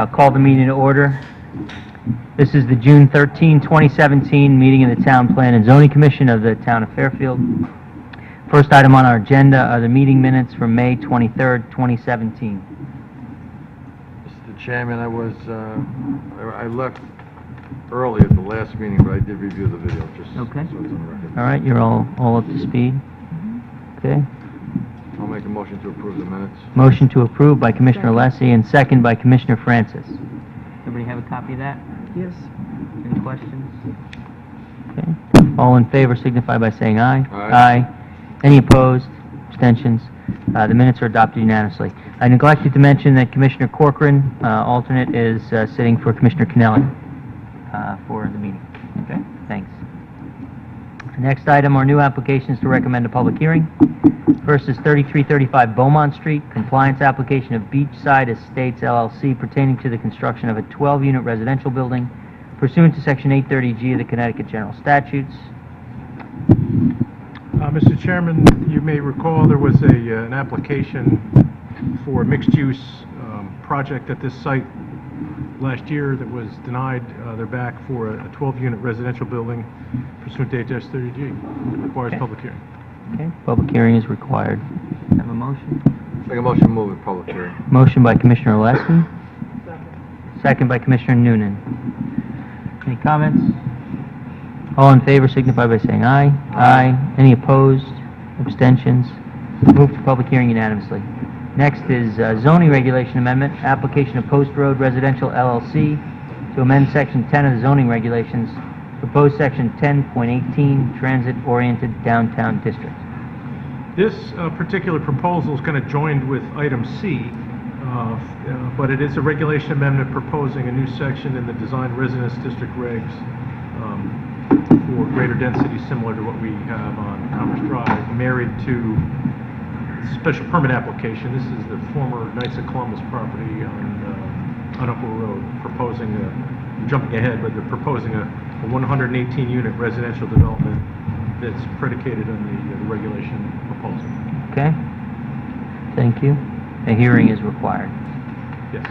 Call the meeting to order. This is the June 13, 2017 meeting of the Town Plan and Zoning Commission of the Town of Fairfield. First item on our agenda are the meeting minutes from May 23rd, 2017. Mr. Chairman, I left early at the last meeting, but I did review the video, just Okay. so it's on the record. All right, you're all up to speed? Okay. I'll make a motion to approve the minutes. Motion to approve by Commissioner Alessi and second by Commissioner Francis. Everybody have a copy of that? Yes. Any questions? Okay. All in favor signify by saying aye. Aye. Any opposed? Abstentions? The minutes are adopted unanimously. I neglected to mention that Commissioner Corcoran, alternate, is sitting for Commissioner Kennelly for the meeting. Okay, thanks. Next item are new applications to recommend a public hearing. First is 3335 Beaumont Street, compliance application of Beachside Estates LLC pertaining to the construction of a 12-unit residential building pursuant to Section 830G of the Connecticut General Statutes. Mr. Chairman, you may recall there was an application for a mixed-use project at this site last year that was denied. They're back for a 12-unit residential building pursuant to 830G. It requires public hearing. Okay, public hearing is required. Have a motion? Make a motion to move it public hearing. Motion by Commissioner Alessi. Second by Commissioner Noonan. Any comments? All in favor signify by saying aye. Aye. Any opposed? Abstentions? Move to public hearing unanimously. Next is zoning regulation amendment, application of Post Road Residential LLC to amend Section 10 of the zoning regulations, proposed Section 10.18, transit-oriented downtown district. This particular proposal is going to join with item C, but it is a regulation amendment proposing a new section in the design residence district regs for greater density similar to what we have on Commerce Drive, married to special permit application. This is the former Knights of Columbus property on Upper Road, proposing jumping ahead, but they're proposing a 118-unit residential development that's predicated on the regulation proposal. Okay? Thank you. A hearing is required. Yes.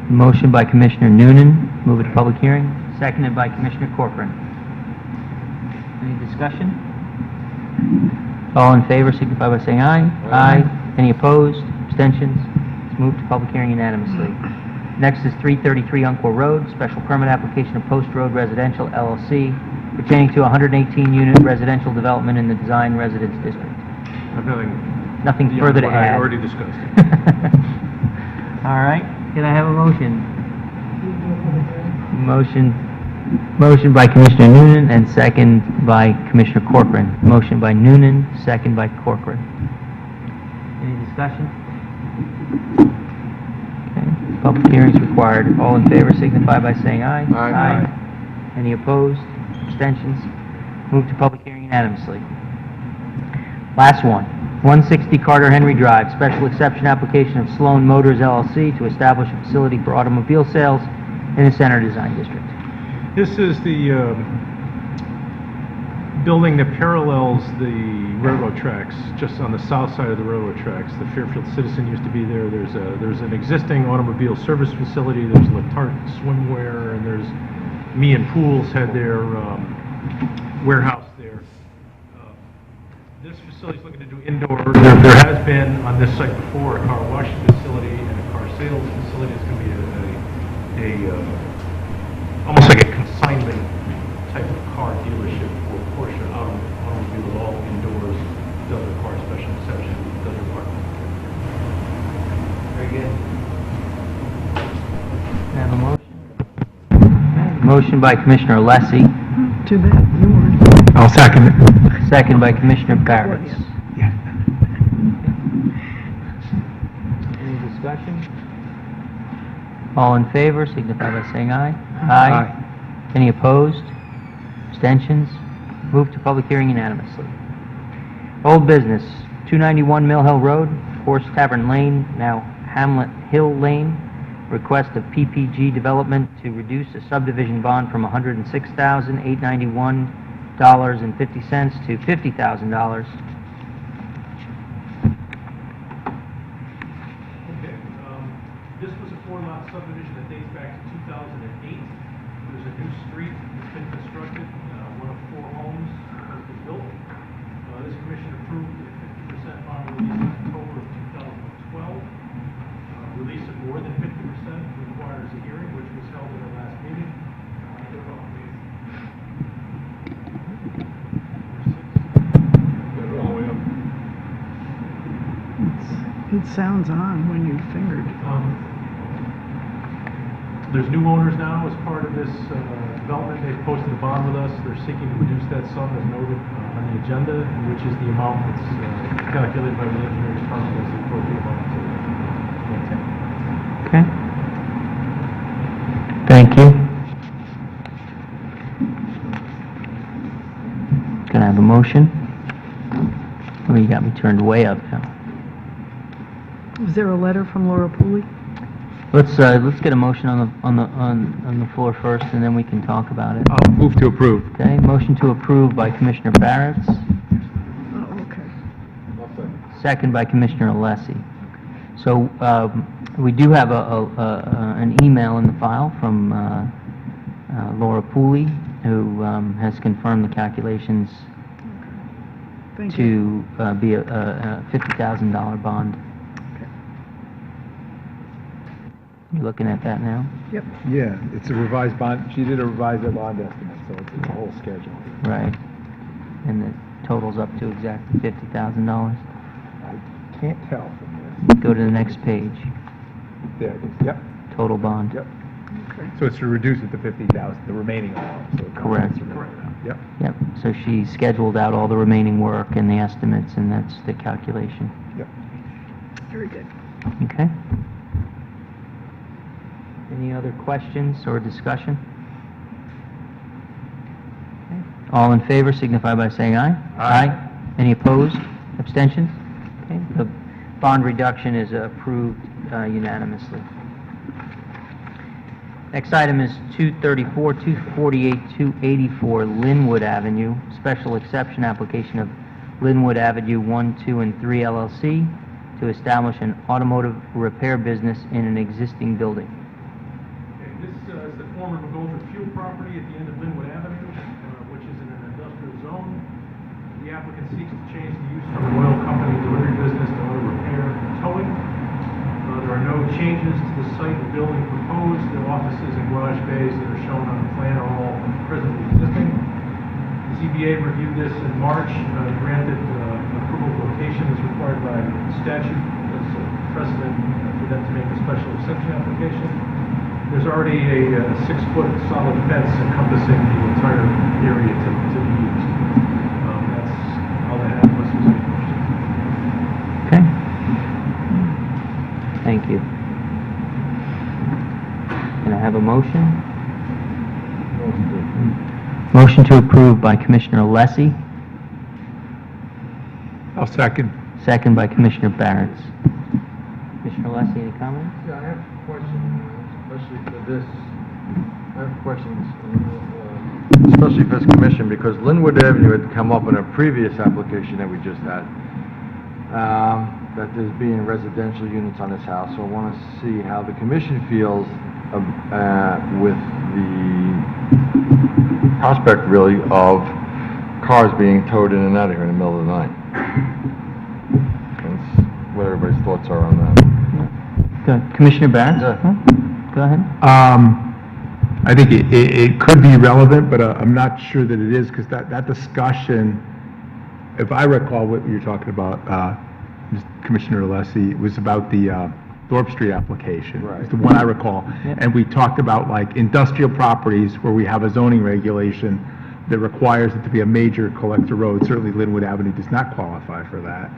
Motion by Commissioner Noonan, move it to public hearing. Seconded by Commissioner Corcoran. Any discussion? All in favor signify by saying aye. Aye. Any opposed? Abstentions? It's moved to public hearing unanimously. Next is 333 Umpqua Road, special permit application of Post Road Residential LLC pertaining to a 118-unit residential development in the design residence district. I have Nothing beyond further to what add. I already discussed. All right. Can I have a motion? Motion by Commissioner Noonan and second by Commissioner Corcoran. Motion by Noonan, second by Corcoran. Any discussion? Okay. Public hearing is required. All in favor signify by saying aye. Aye. Any opposed? Abstentions? Move to public hearing unanimously. Last one. 160 Carter Henry Drive, special exception application of Sloan Motors LLC to establish a facility for automobile sales in the Center Design District. This is the building that parallels the railroad tracks, just on the south side of the railroad tracks. The Fairfield Citizen used to be there. There's an existing automobile service facility. There's Latarte Swimwear, and there's Me and Pools had their warehouse there. This facility is looking to do indoor. There has been on this site before a car wash facility and a car sales facility. It's going to be almost like a consignment type of car dealership for Porsche automobile, all indoors. Does require special exception. Does require. Very good. Can I have a motion? Motion by Commissioner Alessi. Too bad. Yours. I'll second it. Second by Commissioner Barrett. Any discussion? All in favor signify by saying aye. Aye. Any opposed? Abstentions? Move to public hearing unanimously. Old business, 291 Mill Hill Road, Horse Tavern Lane, now Hamlet Hill Lane. Request of PPG Development to reduce a subdivision bond from $106,891.50 to $50,000. This was a 4-lot subdivision that dates back to 2008. There's a new street that's been constructed. One of 4 homes has been built. This commission approved a 50% bond release in October of 2012. Release of more than 50% requires a hearing, which was held at our last meeting. It sounds on when you fingered. There's new owners now as part of this development. They've posted a bond with us. They're seeking to reduce that sum as noted on the agenda, which is the amount that's calculated by the engineering department as the appropriate amount to maintain. Okay. Thank you. Can I have a motion? Oh, you got me turned way up now. Was there a letter from Laura Pooley? Let's get a motion on the floor first, and then we can talk about it. I'll move to approve. Okay, motion to approve by Commissioner Barretts, Oh, okay. second by Commissioner Alessi. So we do have an email in the file from Laura Pooley, who has confirmed the calculations Thank you. to be a $50,000 bond. Okay. You looking at that now? Yep. Yeah, it's a revised bond, she did a revised bond estimate, so it's a whole schedule. Right. And the total's up to exactly $50,000. I can't tell from this. Go to the next page. There it is, yep, Total bond. yep. Okay. So it's to reduce it to 50,000, the remaining amount, so. it comes Correct. to the amount. Yep. Yep. So she scheduled out all the remaining work and the estimates, and that's the calculation. Yep. Very good. Okay. Any other questions or discussion? Okay. All in favor signify by saying aye. Aye. Any opposed? Abstentions? Okay. The bond reduction is approved unanimously. Next item is 234, 248, 284 Linwood Avenue, special exception application of Linwood Avenue 1, 2, and 3 LLC to establish an automotive repair business in an existing building. Okay, this is the former Bigelow fuel property at the end of Linwood Avenue, which is in an industrial zone. The applicant seeks to change the use from an oil company delivery business to auto repair and towing. There are no changes to the site of the building proposed. The offices and garage bays that are shown on the plan are all presently existing. The ZBA reviewed this in March, granted approval of location as required by statute. That's a precedent for them to make a special exception application. There's already a 6-foot solid fence encompassing the entire area to be used. That's all I have, unless there's any questions. Okay. Thank you. Can I have a motion? Motion to approve by Commissioner Alessi, I'll second. second by Commissioner Barretts. Commissioner Alessi, any comments? Yeah, I have questions, especially for this. I have questions, especially for this commission, because Linwood Avenue had come up in a previous application that we just had, that there's being residential units on this house. So I want to see how the commission feels with the prospect, really, of cars being towed in and out of here in the middle of the night. That's what everybody's thoughts are on that. Good. Commissioner Barretts? Yeah. Huh? Go ahead. I think it could be relevant, but I'm not sure that it is, because that discussion, if I recall what you're talking about, Commissioner Alessi, was about the Thorpe Street application. Right. It's the one I recall. Yep. And we talked about like industrial properties where we have a zoning regulation that requires it to be a major collector road. Certainly Linwood Avenue does not qualify for that.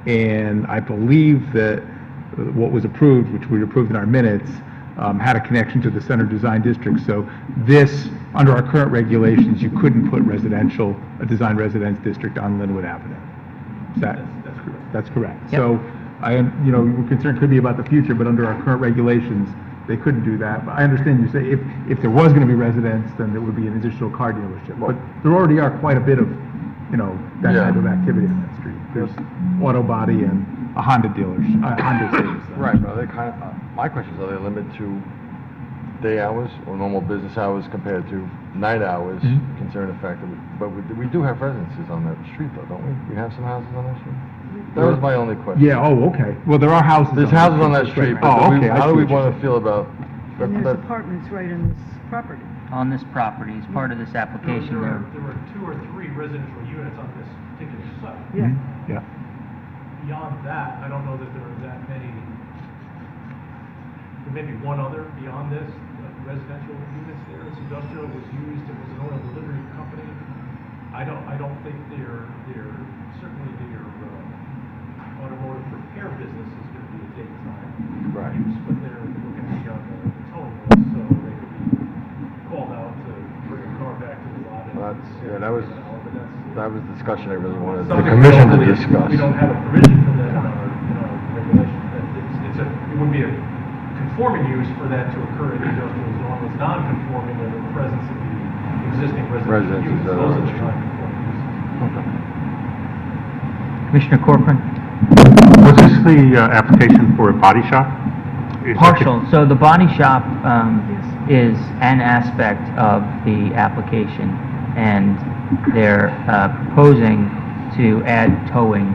And I believe that what was approved, which we approved in our minutes, had a connection to the Center Design District. So this, under our current regulations, you couldn't put a design residence district on Linwood Avenue. That's correct. That's correct. Yep. So your concern could be about the future, but under our current regulations, they couldn't do that. But I understand you say if there was going to be residence, then there would be an additional car dealership. But there already are quite a bit of, that Yeah. type of activity on that street. There's auto body and a Honda dealership, Honda service. Right, but are they kind of, my question is, are they limited to day hours or normal business hours compared to night hours, Mhm. considering the fact that we do have residences on that street though, don't we? We have some houses on that street? That was my only question. Yeah, oh, okay. Well, there are houses. There's houses on that street, but Oh, okay, I how see do we what you're want to saying. feel about? And there's but- apartments right on this property. On this property, as part of this application, There there, were 2 or 3 residential units on this particular site. Yeah. Mhm, Yeah. Beyond that, I don't know that there are that many. There may be one other beyond this, residential units there. It's industrial, it was used, it was an oil delivery company. I don't think certainly their automotive repair business is going to be a daytime Right. use, but they're going to be on the towing list, so they could be called out to bring a car back to the lot. That was discussion I really wanted the Something commission to we don't discuss. We don't have a provision for that in our regulation. It would be a conforming use for that to occur in the industrial zone. It's non-conforming in the presence of the existing residential Residences units. that Those are- are the non-conforming uses. Commissioner Corcoran? Was this the application for a body shop? Is that the- Partial, so the body shop Yes. is an aspect of the application, and they're proposing to add towing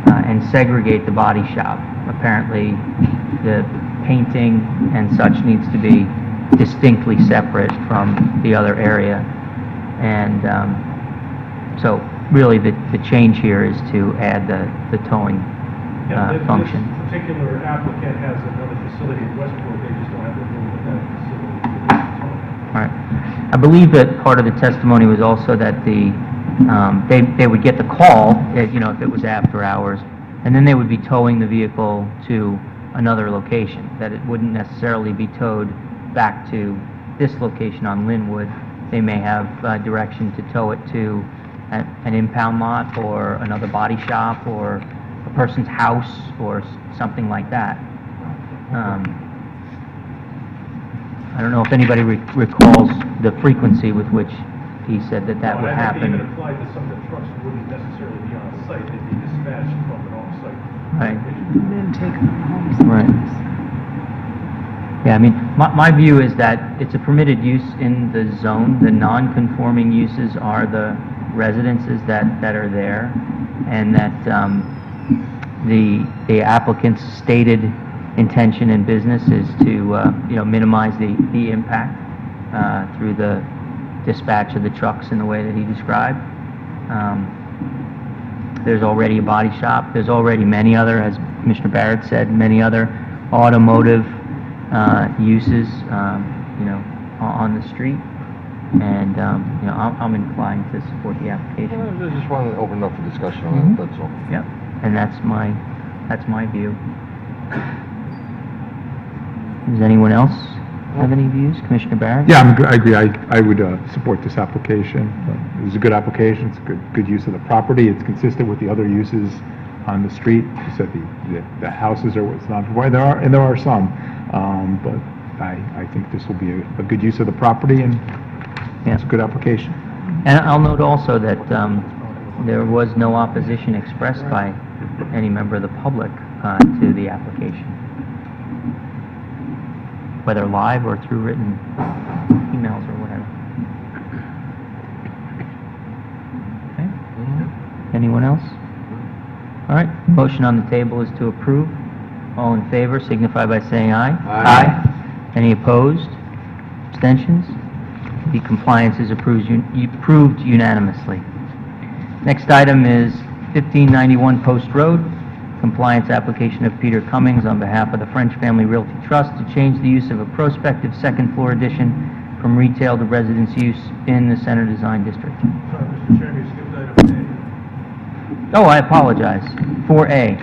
and segregate the body shop. Apparently, the painting and such needs to be distinctly separate from the other area. And so really the change here is to add the towing function. This particular applicant has another facility in Westport. They just don't have the room at that facility to do towing. All right. I believe that part of the testimony was also that they would get the call, if it was after hours, and then they would be towing the vehicle to another location, that it wouldn't necessarily be towed back to this location on Linwood. They may have direction to tow it to an impound lot or another body shop or a person's house or something like that. I don't know if anybody recalls the frequency with which he said that Well, would I think it even happen. applied to some of the trucks that wouldn't necessarily be on site. They'd be dispatched from an off-site Right. location. And then take them home Right. sometimes. Yeah, I mean, my view is that it's a permitted use in the zone. The non-conforming uses are the residences that are there, and that the applicant's stated intention in business is to minimize the impact through the dispatch of the trucks in the way that he described. There's already a body shop. There's already many other, as Commissioner Barrett said, many other automotive uses, on the street. And, I'm inclined to support the application. I just wanted to open up for discussion on Mhm. it, that's all. Yep, and that's my view. Does anyone else have any views? Commissioner Barrett? Yeah, I agree. I would support this application. It was a good application. It's a good use of the property. It's consistent with the other uses on the street. You said the houses are what's not, there are some, but I think this will be a good use of the property, and it's a good application. And I'll note also that there was no opposition expressed by any member of the public to the application, whether live or through written emails or whatever. Okay. Anyone else? All right, motion on the table is to approve. All in favor signify by saying aye. Aye. Any opposed? Abstentions? The compliance is approved unanimously. Next item is 1591 Post Road, compliance application of Peter Cummings on behalf of the French Family Realty Trust to change the use of a prospective second-floor addition from retail to residence use in the Center Design District. Sorry, Mr. Chairman, you skipped item A. Oh, I apologize. 4A,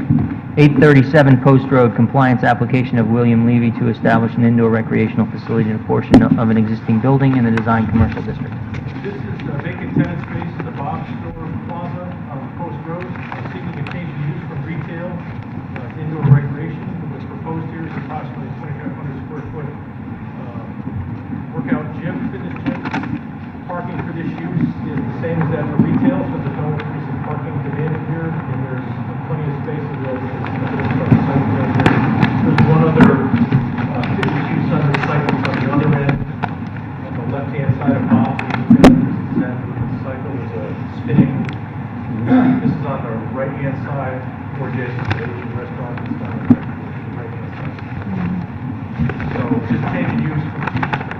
837 Post Road, compliance application of William Levy to establish an indoor recreational facility in a portion of an existing building in the Design Commercial District. This is a vacant tenant space in the Bob Store Plaza on Post Road, seeking a change of use from retail to indoor recreation. What's proposed here is approximately 2,500 square foot workout gym, fitness gym. Parking for this use is the same as that for retail, so there's no increase in parking demand here, and there's plenty of space available. just changing use from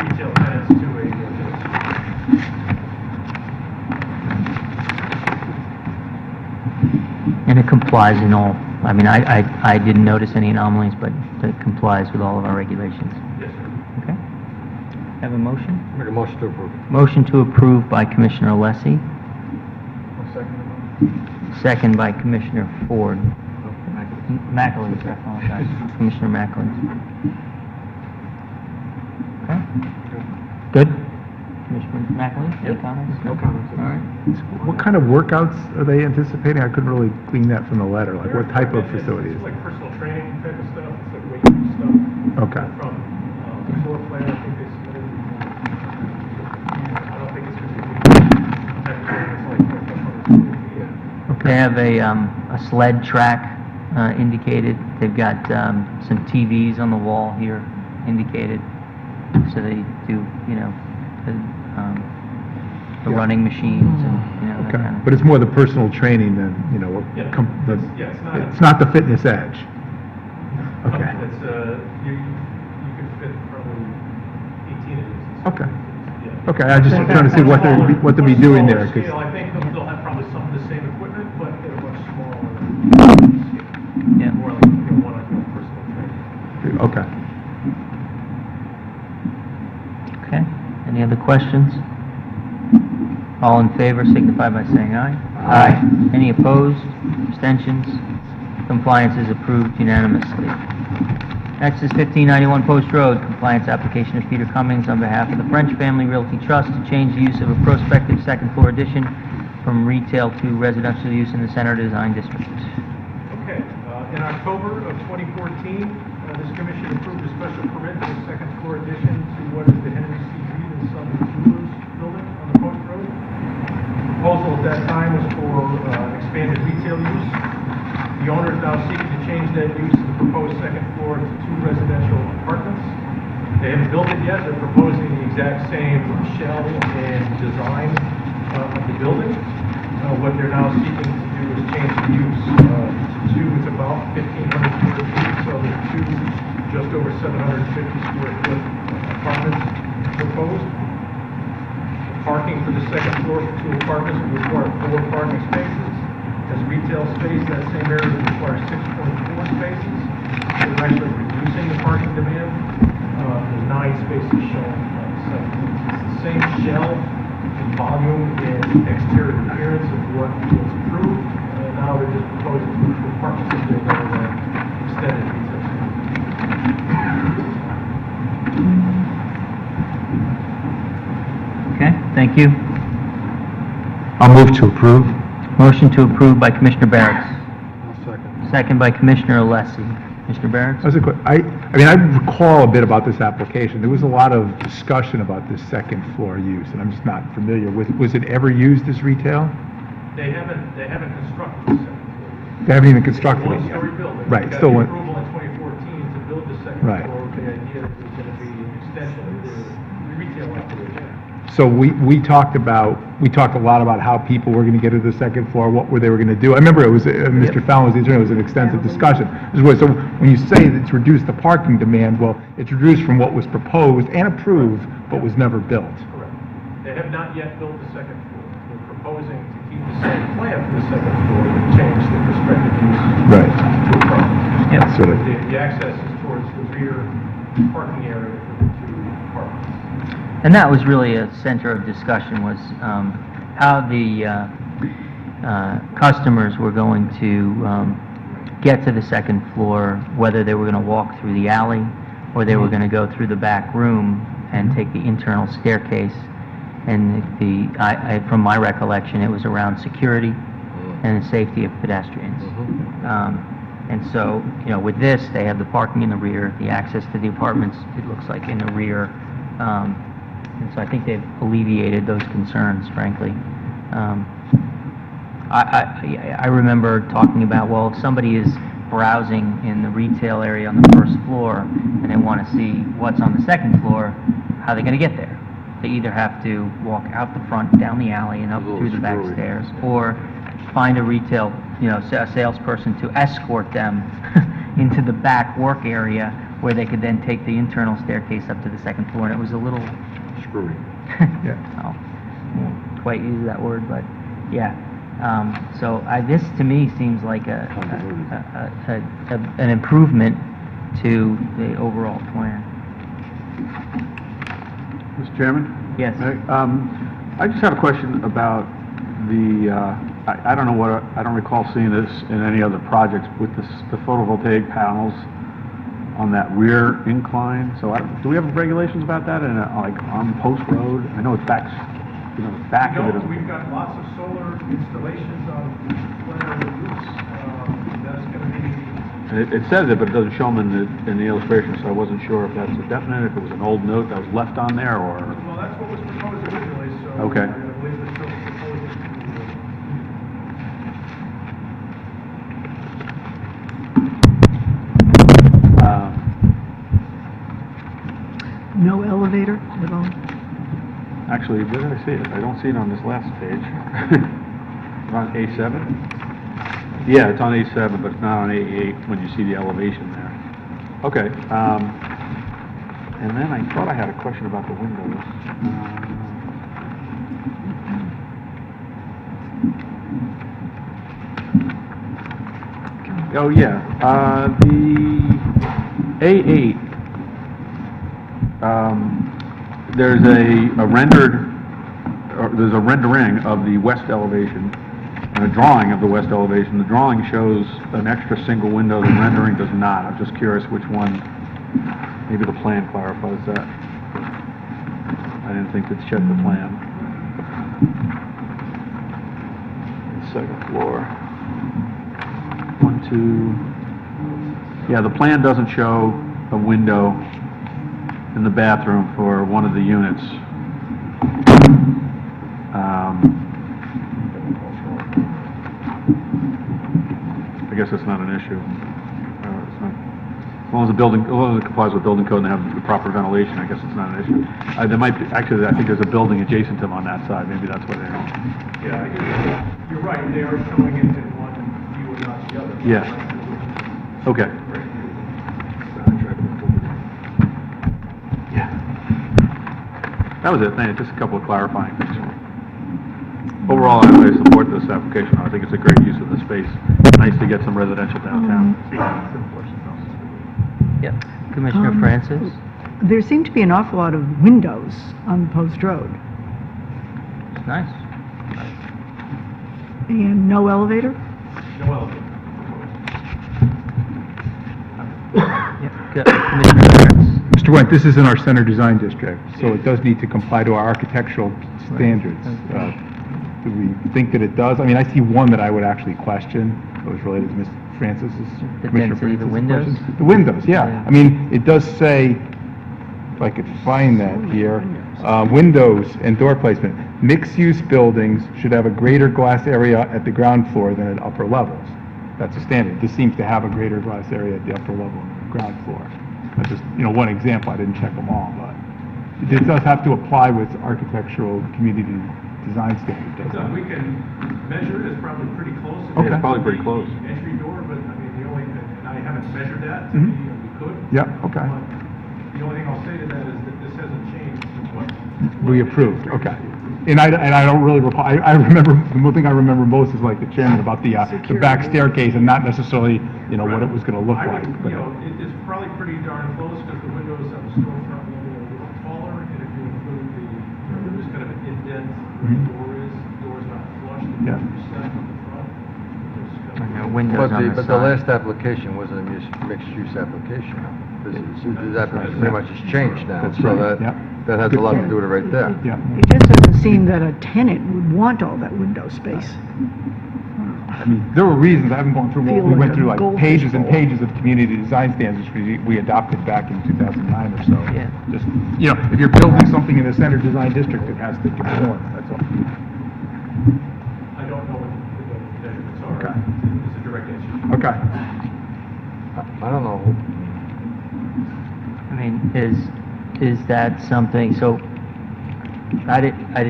retail tenants to a business. And it complies in all, I mean, I didn't notice any anomalies, but it complies with all of our regulations. Yes, sir. Okay? Have a motion? Make a motion to approve. Motion to approve by Commissioner Alessi, second by Commissioner Ford. McAleese, I apologize. Commissioner McAleese. Okay? Good? Commissioner McAleese, any comments? No comments. All right. What kind of workouts are they anticipating? I couldn't really glean that from the letter, like what type of facilities? It's like personal training type of stuff, it's like weight room stuff. Okay. From the floor plan, I think they submitted. I don't think it's going to be, it's like, They have a sled track indicated. They've got some TVs on the wall here indicated. So they do, the Yeah. running machines and, that Okay, kind of. but it's more the personal training than, Yeah. Yeah, it's not the fitness edge. Okay. It's, you can fit probably 18 of these. Okay. Yeah. Okay, I just trying to see what they'll be doing there, Much 'cause- smaller scale. I think they'll have probably some of the same equipment, but at a much smaller scale. Yeah. More like, one-on-one personal training. Okay. Okay, any other questions? All in favor signify by saying aye. Aye. Any opposed? Abstentions? Compliance is approved unanimously. Next is 1591 Post Road, compliance application of Peter Cummings on behalf of the French Family Realty Trust to change the use of a prospective second floor addition from retail to residential use in the Center Design District. Okay, in October of 2014, this commission approved a special permit for a second floor addition to what is the Henry C. Reed and Son Jewelers building on the Post Road. The proposal at that time was for expanded retail use. The owner is now seeking to change that use of the proposed second floor to 2 residential apartments. They haven't built it yet. They're proposing the exact same shell and design of the building. What they're now seeking to do is change the use to it's about 1,500 square feet, so there's 2 just over 750 square foot apartments proposed. Parking for the second floor for 2 apartments would require 4 parking spaces. As retail space, that same area would require 6.4 spaces. So they're actually reducing the parking demand. There's 9 spaces shown on the site. It's the same shell and volume and exterior appearance of what was approved. Now they're just proposing to put apartments in there rather than extended retail space. Okay, thank you. I'll move to approve. Motion to approve by Commissioner Barretts, I'll second. second by Commissioner Alessi. Commissioner Barretts? That's a quick, I recall a bit about this application. There was a lot of discussion about this second floor use, and I'm just not familiar with, was it ever used as retail? They haven't constructed the second floor. They haven't even constructed it yet. One-story building. Right, They still got the one, approval in 2014 to build the second Right. floor with the idea that it was going to be an extension of the retail operation. so we talked a lot about how people were gonna get to the second floor, what they were gonna do. I remember it was, Mr. Fallon was the attorney, it was an extensive discussion. So when you say that it's reduced the parking demand, well, it's reduced from what was proposed and approved, but was never built. Correct. They have not yet built the second floor. They're proposing to keep the same plan for the second floor, but change the prospective use Right. to apartments. Yep. Sort of. The access is towards the rear parking area for the 2 apartments. And that was really a center of discussion, was how the customers were going to get to the second floor, whether they were going to walk through the alley or they were going to go through the back room and take the internal staircase. And from my recollection, it was around security and the safety of pedestrians. And so, with this, they have the parking in the rear, the access to the apartments, it looks like, in the rear. And so I think they've alleviated those concerns, frankly. I remember talking about, well, if somebody is browsing in the retail area on the first floor and they want to see what's on the second floor, how are they going to get there? They either have to walk out the front, down the alley, and up through the back stairs, or find a retail, a salesperson to escort them into the back work area where they could then take the internal staircase up to the second floor, and it was a little, Screwy. Yeah. I won't quite use that word, but, yeah. So this, to me, seems like an improvement to the overall plan. Mr. Chairman? Yes. I just have a question about the, I don't know what, I don't recall seeing this in any other projects with the photovoltaic panels on that rear incline. So do we have regulations about that in like on Post Road? I know it's back, the back of it is. We've got lots of solar installations on plenary roofs. That's going to be... It says it, but it doesn't show them in the illustration, so I wasn't sure if that's a definite, if it was an old note that was left on there, or... Well, that's what was proposed originally, so... Okay. I believe they're still proposing No elevator at all? Actually, where did I see it? I don't see it on this last page. On A7? Yeah, it's on A7, but it's not on A8 when you see the elevation there. Okay, and then I thought I had a question about the windows. Oh, yeah, the A8, there's a rendering of the west elevation and a drawing of the west elevation. The drawing shows an extra single window, the rendering does not. I'm just curious which one, maybe the plan clarifies that. I didn't think to check the plan. Second floor. 1, 2. Yeah, the plan doesn't show a window in the bathroom for one of the units. I guess that's not an issue. It's not, as long as it complies with building code and have the proper ventilation, I guess it's not an issue. There might be, actually, I think there's a building adjacent to them on that side. Maybe that's what they are. Yeah, you're right, they are showing it in one view and not the other. Yeah. Okay. Yeah. That was it. Thank you. Just a couple of clarifying things. Overall, I support this application. I think it's a great use of the space. Nice to get some residential downtown. Yep. Commissioner Francis? There seem to be an awful lot of windows on Post Road. It's nice. And no elevator? No elevator. Yep. Commissioner Ferentz? Mr. Wendt, this is in our center design district, so it does need to comply to our architectural standards. Do we think that it does? I mean, I see one that I would actually question, that was related to Ms. Francis's, The Commissioner density of the Francis's windows? question. The windows, yeah. I mean, it does say, if I could find that here, windows and door placement. Mixed-use buildings should have a greater glass area at the ground floor than at upper levels. That's a standard. This seems to have a greater glass area at the upper level than the ground floor. That's just, one example. I didn't check them all, but it does have to apply with architectural community design standards, doesn't it? We can measure it, it's probably pretty close. Okay. It's probably pretty close. The entry door, but I mean, and I haven't measured that, Mhm. we could. Yeah, okay. But the only thing I'll say to that is that this hasn't changed since what? We approved, okay. And I don't really recall, I remember, the one thing I remember most is like the chairman about the back staircase and not necessarily, what it was gonna look I like. would, but- it's probably pretty darn close because the windows on the storefront will be a little taller, and if you include there's kind of an indent where the door is not flush, the Yeah. door is set on the front. There's kind of- Windows on the But the side. last application was a mixed-use application. This application pretty much has changed now. That's So right, yeah. that has a lot to do with it right there. Yeah. It just doesn't seem that a tenant would want all that window space. I mean, there were reasons, I haven't gone through, Feel we like went a through like goldfish pages and bowl. pages of community design standards we adopted back in 2009 or so. Yeah. Just, if you're building something in the center design district, it has to conform, that's all. I don't know what the measurements are. Okay. It's a direct answer. Okay. I don't know. I mean, is that something, so I didn't, I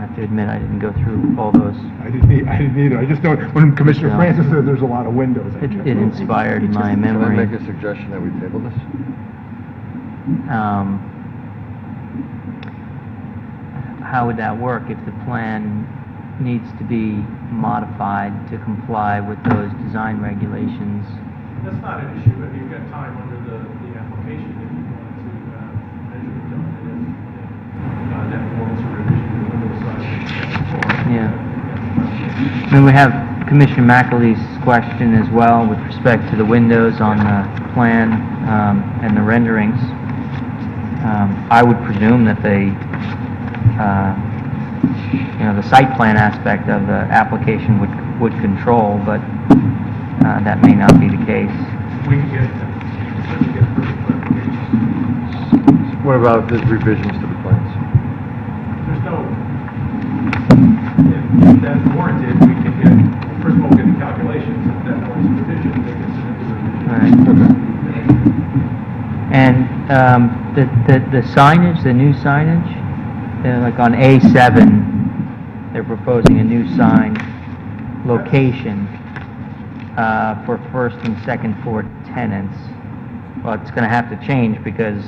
have to admit, I didn't go through all those. I didn't either. I just know when Commissioner No. Francis said there's a lot of windows. I It checked. inspired my Can I memory. make a suggestion that we table this? How would that work if the plan needs to be modified to comply with those design regulations? That's not an issue, if you've got time under the application, if you want to measure it done, and if that warrants a revision to the window size. Yeah. I mean, we have Commissioner McAlee's question as well with respect to the windows on the plan and the renderings. I would presume that they, the site plan aspect of the application would control, but that may not be the case. We can certainly get further clarification. What about the revisions to the plans? There's no, if that's warranted, we can get, first of all, get the calculations, if that warrants a revision, they can submit the revision. Right. And the signage, the new signage, like on A7, they're proposing a new sign location for first and second floor tenants. Well, it's going to have to change because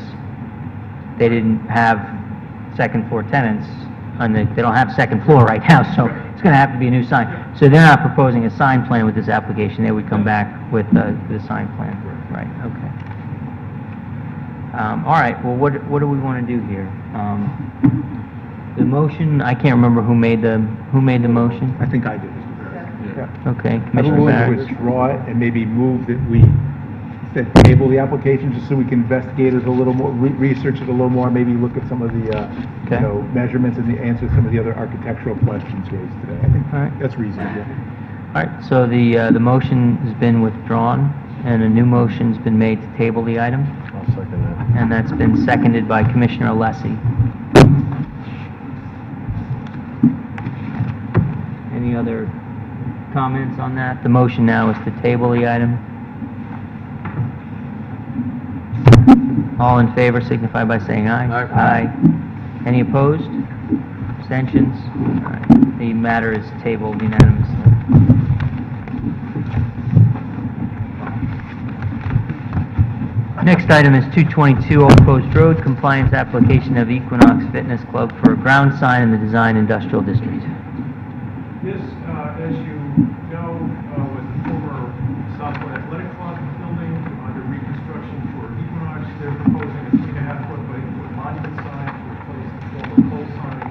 they didn't have second floor tenants, and they don't have second floor right now, so it's going to have to be a new sign. So they're not proposing a sign plan with this application, they would come back with the sign plan. Right, okay. All right, well, what do we want to do here? The motion, I can't remember who made the motion. I think I did, Mr. Barrett. Yeah. Okay, I Commissioner will Barrett. withdraw it and maybe move that we instead table the application just so we can investigate it a little more, research it a little more, maybe look at some of the, Okay. measurements and answer some of the other architectural questions raised today. I think All right. that's reasonable. All right, so the motion has been withdrawn, and a new motion's been made to table the item, I'll second that. and that's been seconded by Commissioner Alessi. Any other comments on that? The motion now is to table the item. All in favor signify by saying aye. Aye. Aye. Any opposed? Abstentions? All right, the matter is tabled unanimously. Next item is 222 Old Post Road, compliance application of Equinox Fitness Club for a ground sign in the Design Industrial District. This, as you know, was the former Southwood Athletic Club building under reconstruction for Equinox. They're proposing a 3.5-foot by 8-foot monument sign to replace the former pole sign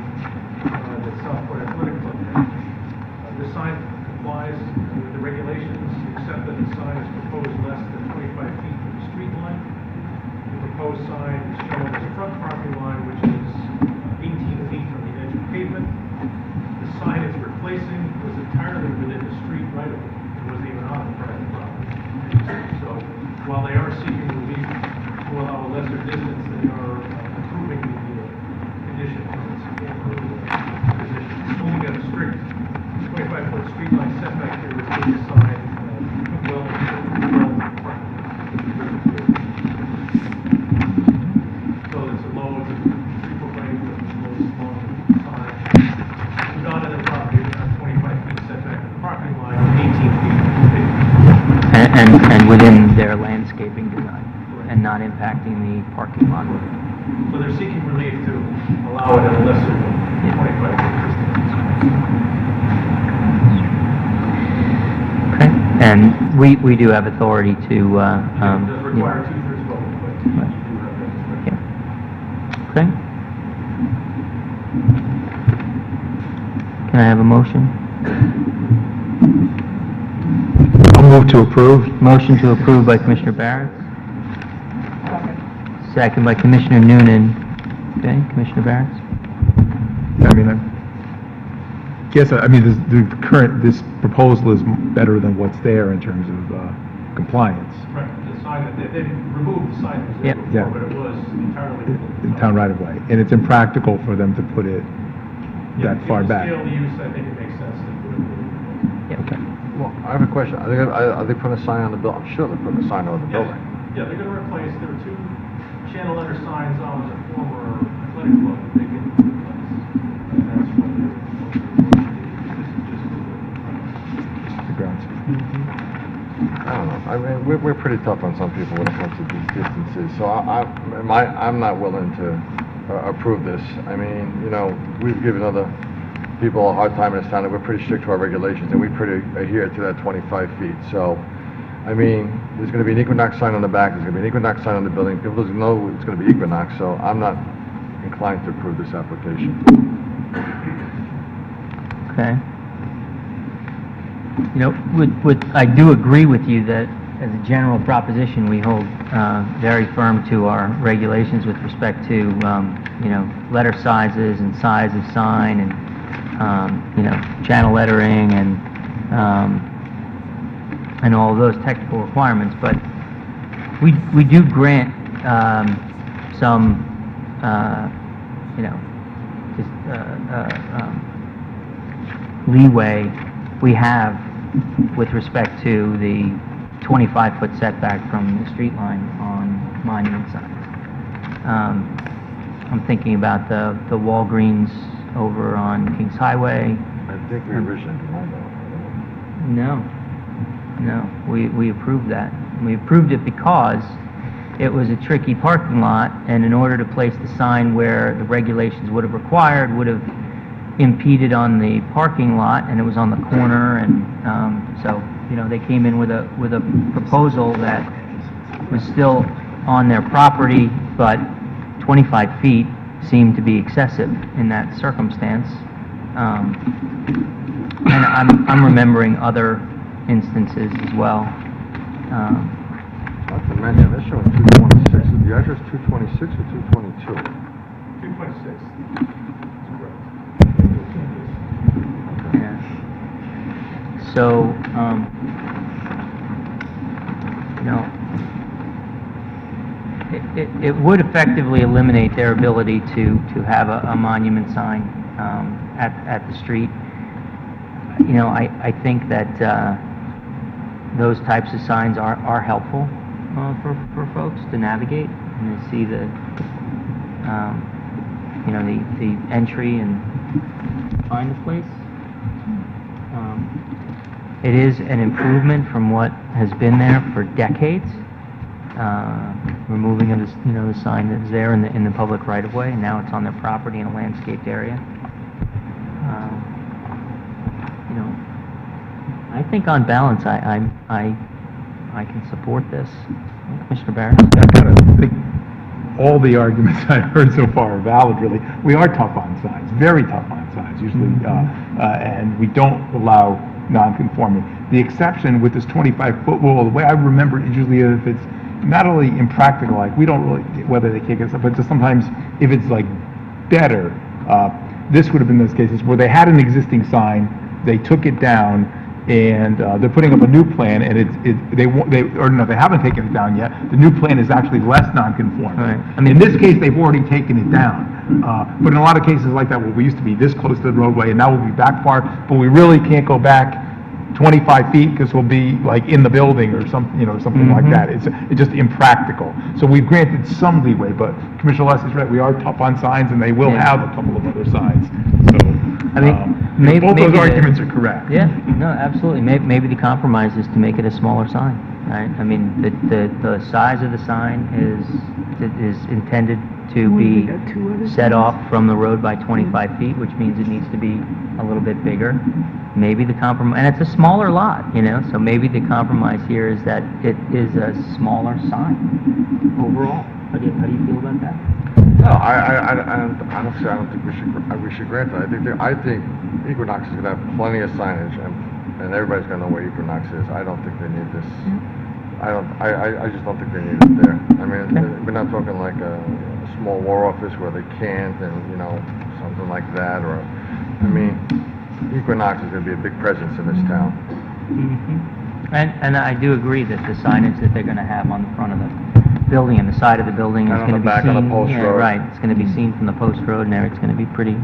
that Southwood Athletic Club had. This sign complies with the regulations, except that the sign is proposed less than 25 feet from the street line. The proposed sign is shown as a front property line, which is 18 feet from the edge of pavement. The sign it's replacing was entirely within the street right-of-way. It wasn't even on the private property. So while they are seeking relief to allow a lesser distance, they are improving the condition from its former position. It's only got a strict 25-foot street line setback here with the sign well parking. So it's a low, it's a 3-foot right, it's a low sign. Not in the property, 25 feet setback from the property line, 18 feet from the pavement. And within their landscaping design, and not impacting the parking lot. So they're seeking relief to allow it at a lesser 25 feet distance. Okay, and we do have authority to, It does require 2/3 vote, but you do have that. yeah. Okay. Can I have a motion? I'll move to approve. Motion to approve by Commissioner Barrett. Second by Commissioner Noonan. Okay, Commissioner Barrett? I mean, this proposal is better than what's there in terms of compliance. Right, the sign, that they removed the sign that was Yep. there Yeah. before, but it was entirely In town right of way, and it's impractical for them to put it Yeah, that far back. Given the scale of use, I think it makes sense to put it where it Okay. Well, I have a question. Are they putting a sign on the building? I'm sure they're putting a sign on the Yes. building. Yeah, they're gonna replace, there were 2 channel letter signs on the former The grounds. I don't know, I mean, we're pretty tough on some people when it comes to these distances, so I'm not willing to approve this. I mean, you know, we've given other people a hard time in this town, and we're pretty strict to our regulations, and we pretty adhere to that 25 feet, so, I mean, there's gonna be an Equinox sign on the back, there's gonna be an Equinox sign on the building, people doesn't know it's gonna be Equinox, so I'm not inclined to approve this application. Okay. You know, I do agree with you that as a general proposition, we hold very firm to our regulations with respect to, you know, letter sizes and size of sign and, you know, channel lettering and all of those technical requirements, but we do grant some, you know, just leeway we have with respect to the 25-foot setback from the street line on monument signs. I'm thinking about the Walgreens over on Kings Highway. I think we originally denied that. No, we approved that. We approved it because it was a tricky parking lot, and in order to place the sign where the regulations would have required, would have impeded on the parking lot, and it was on the corner, and so, you know, they came in with a proposal that was still on their property, but 25 feet seemed to be excessive in that circumstance. And I'm remembering other instances as well. Not to mention, this showing 226, is the address 226 or 222? 226. Yeah. So, you know, it would effectively eliminate their ability to have a monument sign at the street. You know, I think that those types of signs are helpful for folks to navigate and to see the, you know, the entry and find the place. It is an improvement from what has been there for decades. Removing of this, you know, the sign that's there in the public right of way, and now it's on their property in a landscaped area. You know, I think on balance, I can support this. Commissioner Barron? I kind of think all the arguments I've heard so far are valid, really. We are tough on signs, very tough on signs, usually, and we don't allow non-conforming. The exception with this 25-foot rule, the way I remember it, usually if it's not only impractical, like we don't really, whether they kick us up, but just sometimes if it's like better, this would have been those cases where they had an existing sign, they took it down, and they're putting up a new plan, and they haven't taken it down yet. The new plan is actually less non-conforming. Right. I mean, in this case, they've already taken it down. But in a lot of cases like that, where we used to be this close to the roadway, and now we'll be back far, but we really can't go back 25 feet because we'll be like in the building or something, you know, something like that. It's just impractical. So we've granted some leeway, but Commissioner Leslie's right. We are tough on signs, and they will have a couple of other signs. So, I mean, maybe both those the- arguments are correct. Yeah, no, absolutely. Maybe the compromise is to make it a smaller sign, right? I mean, the size of the sign is intended to What, be they got two other set signs? off from the road by 25 feet, which means it needs to be a little bit bigger. Maybe the compromise, and it's a smaller lot, you know, so maybe the compromise here is that it is a smaller sign overall. How do you feel about that? No, honestly, I don't think we should grant that. I think Equinox is gonna have plenty of signage, and everybody's gonna know where Equinox is. I don't think they need this. I just don't think they need it there. I mean, we're not talking like a small war office where they can't, and, you know, something like that, or, I mean, Equinox is gonna be a big presence in this town. And I do agree that the signage that they're gonna have on the front of the building and the side of the building is And on gonna the be back seen. of the post Yeah, road. right, it's gonna be seen from the post road, and it's gonna be pretty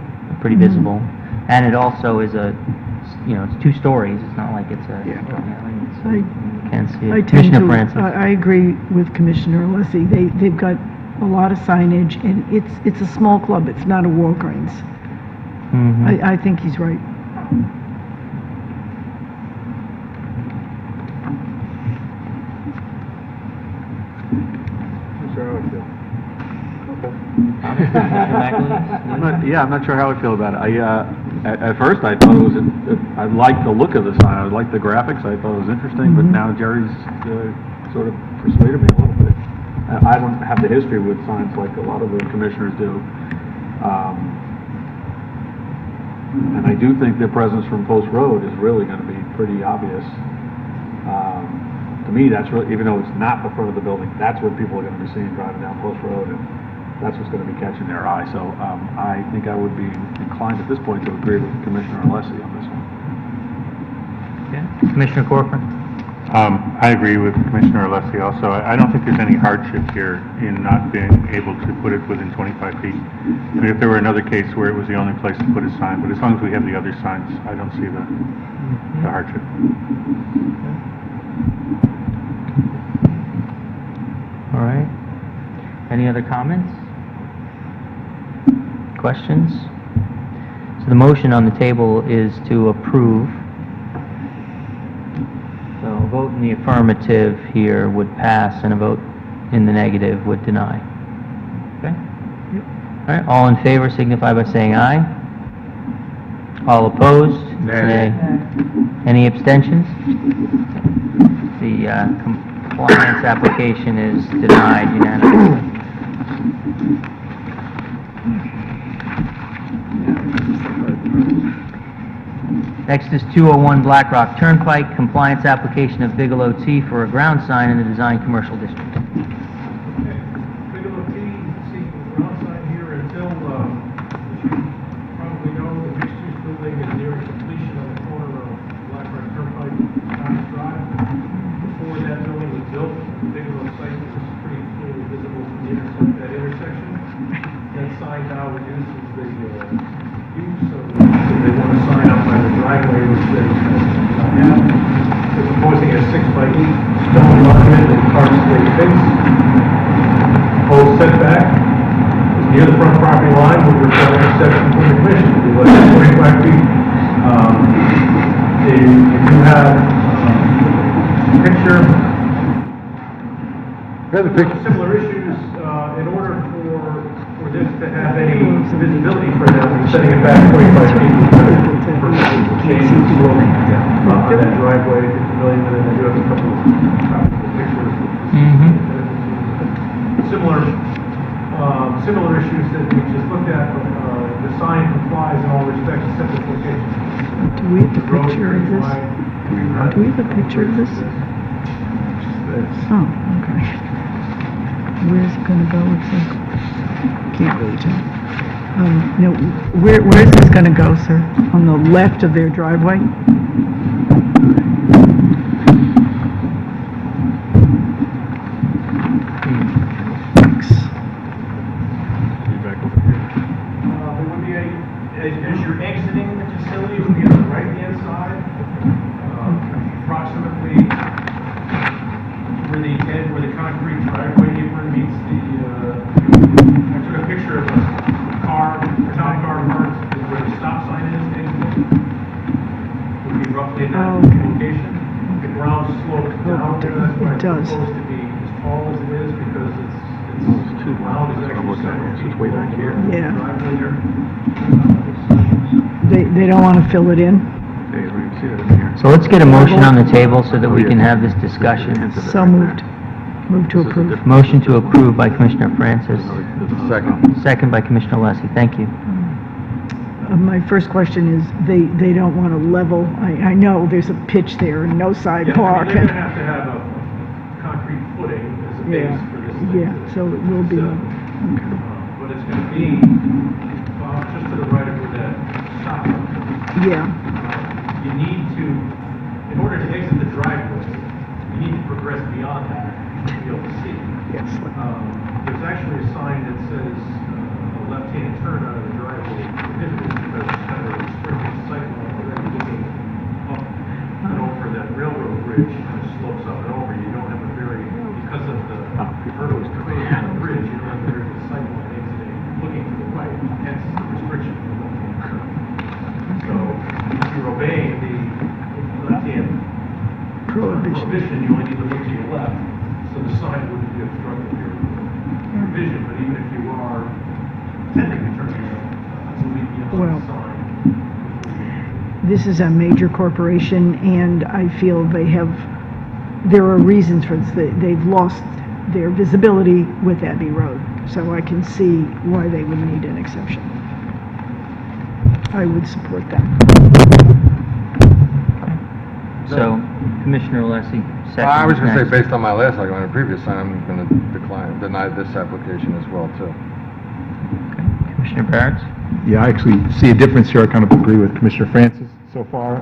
visible. And it also is you know, it's 2 stories, it's not like it's a, you know, you can't see I it. tend Commissioner to, Francis? I agree with Commissioner Leslie. They've got a lot of signage, and it's a small club, it's not a Walgreens. Mhm. I think he's right. I'm not sure how I feel about it. At first, I thought it was, I liked the look of the sign, I liked the graphics, I thought it was interesting, but now Jerry's sort of persuaded me a little bit. I don't have the history with signs like a lot of the commissioners do. And I do think their presence from Post Road is really going to be pretty obvious. To me, that's really, even though it's not the front of the building, that's what people are going to be seeing driving down Post Road, and that's what's going to be catching their eye. So I think I would be inclined at this point to agree with Commissioner Alessi on this one. Okay. Commissioner Corcoran? I agree with Commissioner Alessi also. I don't think there's any hardship here in not being able to put it within 25 feet. I mean, if there were another case where it was the only place to put a sign, but as long as we have the other signs, I don't see the hardship. All right. Any other comments? Questions? So the motion on the table is to approve. So a vote in the affirmative here would pass, and a vote in the negative would deny. Okay? All right, all in favor signify by saying aye. All opposed? Nay. Any abstentions? The compliance application is denied unanimously. Next is 201 Blackrock Turnpike, compliance application of Bigelow T for a ground sign in the design commercial district. Bigelow T, seeking the ground sign here until, as you probably know, the mixed-use building is nearing completion on the corner of Blackrock Turnpike and Thomas Drive. Before that building was built, the Bigelow site was pretty clearly visible from the that intersection. That sign now reduces the use, so they want to sign up by the driveway, which they have. They're proposing a 6x8 stone monument in Park State face. Whole setback is near the front property line, would require an exception from the commission to be less than 25 feet. They do have a picture. Similar issues, in order for this to have any visibility for them, we're setting it back 25 feet. Change the slope on that driveway, it's familiar with it, I do have a couple of pictures. Similar issues that we just looked at, the sign complies in all respects except its location. Do we have a picture of this? Do we have a picture of this? Oh, okay. Where's it gonna go? It's like, can't really tell. No, where is this gonna go, sir? On the left of their driveway? Thanks. There would be as you're exiting the facility, it would be on the right-hand side, approximately where the concrete driveway apron meets the, I took a picture of a town car parked where the stop sign is, exiting. Would be roughly in that location. The ground slopes down there, that's why It it's does. supposed to be as tall as it is, because the ground is actually 7 feet way back here. Yeah. Driveway there. They don't wanna fill it in? So let's get a motion on the table so that we can have this discussion. So moved. Move to approve. Motion to approve by Commissioner Francis, Second. second by Commissioner Alessi. Thank you. My first question is, they don't want to level, I know there's a pitch there and no sidewalk. They're gonna have to have a concrete footing as a base for this thing. Yeah, so it will be, okay. But it's gonna be, just to the right of where that stop sign is. Yeah, You need to, in order to exit the driveway, you need to progress beyond that to be able to see. yes. There's actually a sign that says a left-hand turn out of the driveway prohibited because it's kind of a restricted sight line already looking up and over that railroad bridge, kind of slopes up and over. You don't have a very, because of the hurdles created on the bridge, you don't have a this is a major corporation, and I feel there are reasons for this. They've lost their visibility with Abbey Road, so I can see why they would need an exception. I would support that. So, Commissioner Alessi, second. I was going to say, next. based on my last argument, a previous sign, I'm going to deny this application as well, too. Okay. Commissioner Barrett? Yeah, I actually see a difference here. I kind of agree with Commissioner Francis so far.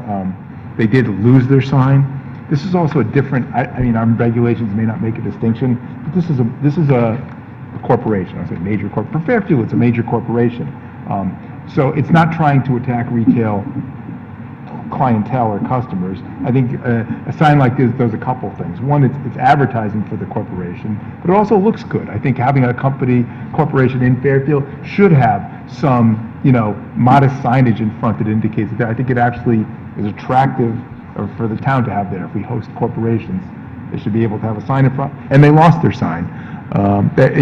They did lose their sign. This is also a different, I mean, our regulations may not make a distinction, but this is a corporation. I say major corp. For Fairfield, it's a major corporation. So it's not trying to attack retail clientele or customers. I think a sign like this does a couple things. One, it's advertising for the corporation, but it also looks good. I think having a corporation in Fairfield should have some, modest signage in front that indicates that. I think it actually is attractive for the town to have there. If we host corporations, they should be able to have a sign in front, and they lost their sign. There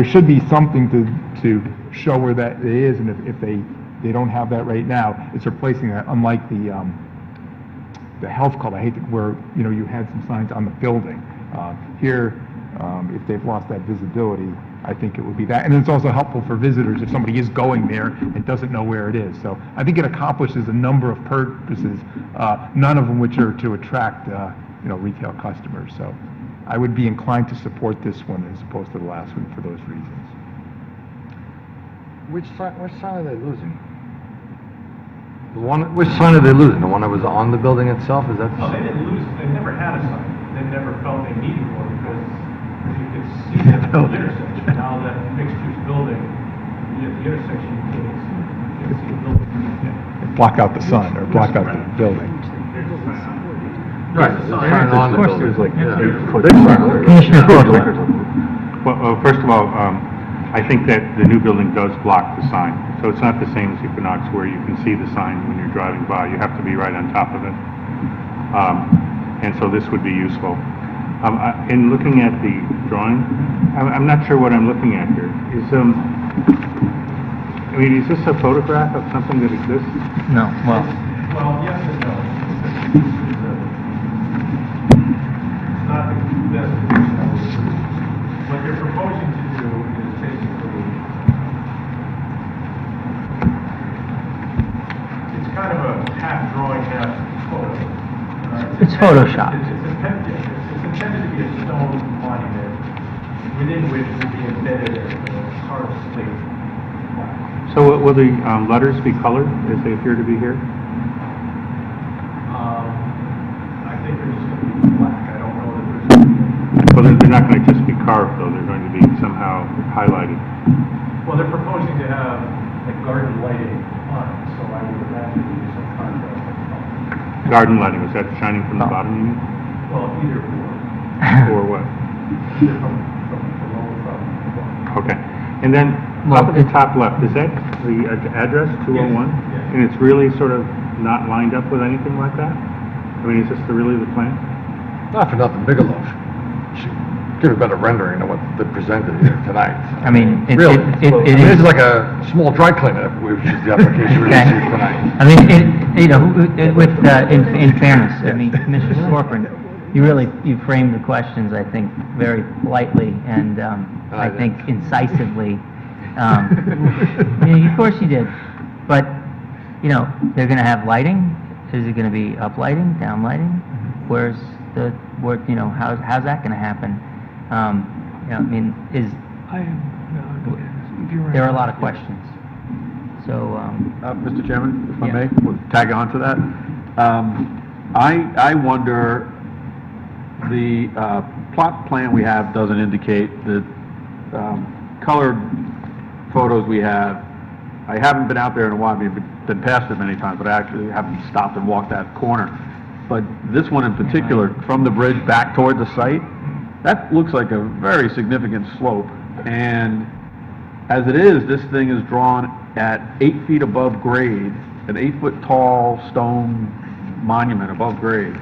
should be something to show where that is, and if they don't have that right now, it's replacing that, unlike the health club, where, you had some signs on the building. Here, if they've lost that visibility, I think it would be that. And it's also helpful for visitors if somebody is going there and doesn't know where it is. So I think it accomplishes a number of purposes, none of them which are to attract, retail customers. So I would be inclined to support this one as opposed to the last one for those reasons. Which sign are they losing? Which sign are they losing? The one that was on the building itself? Is that? Oh, they didn't lose, they never had a sign. They never felt they needed one because you could see it at the intersection. Now that mixed-use building, at the intersection, you can't see the building. Block out the sun or block out the building. Right, the sign on the course building. there's Commissioner Corcoran. Well, first of all, I think that the new building does block the sign. So it's not the same as Equinox where you can see the sign when you're driving by. You have to be right on top of it. And so this would be useful. In looking at the drawing, I'm not sure what I'm looking at here. Is this a photograph of something that exists? No, well, Well, yes and no. It's not the best depiction. What they're proposing to do is basically, it's kind of a half drawing, half photo. It's Photoshopped. It's intended to be a stone monument within which would be embedded a carved slate. So will the letters be colored as they appear to be here? I think they're just going to be black. I don't know that there's going to be. Well, they're not going to just be carved, though. They're going to be somehow highlighted. Well, they're proposing to have like garden lighting on it, so I would imagine there'd be some contrast in color. Garden lighting, was that shining from the bottom, you mean? Well, either or. Or what? Either from below or from above. Okay. And then, Well, up at the top left, is that the address, 201? Yes. And it's really sort of not lined up with anything like that? I mean, is this really the plan? Not for nothing, Bigelow should give a better rendering than what they presented here tonight. I mean, it Really? it This is. is like a small dry cleaner, which is the application we Okay. received tonight. I mean, in fairness, I mean, Commissioner Corcoran, you framed the questions, I think, very politely and, I think incisively. Of course you did. But, they're gonna have lighting. Is it gonna be up lighting, down lighting? How's that gonna happen? I mean, there are a lot of questions. So, Mr. Chairman, if I Yeah. may, we'll tag on to that. I wonder, the plot plan we have doesn't indicate the colored photos we have. I haven't been out there in a while, I've been past it many times, but I actually haven't stopped and walked that corner. But this one in particular, from the bridge back toward the site, that looks like a very significant slope. And as it is, this thing is drawn at 8 feet above grade, an 8-foot tall stone monument above grade.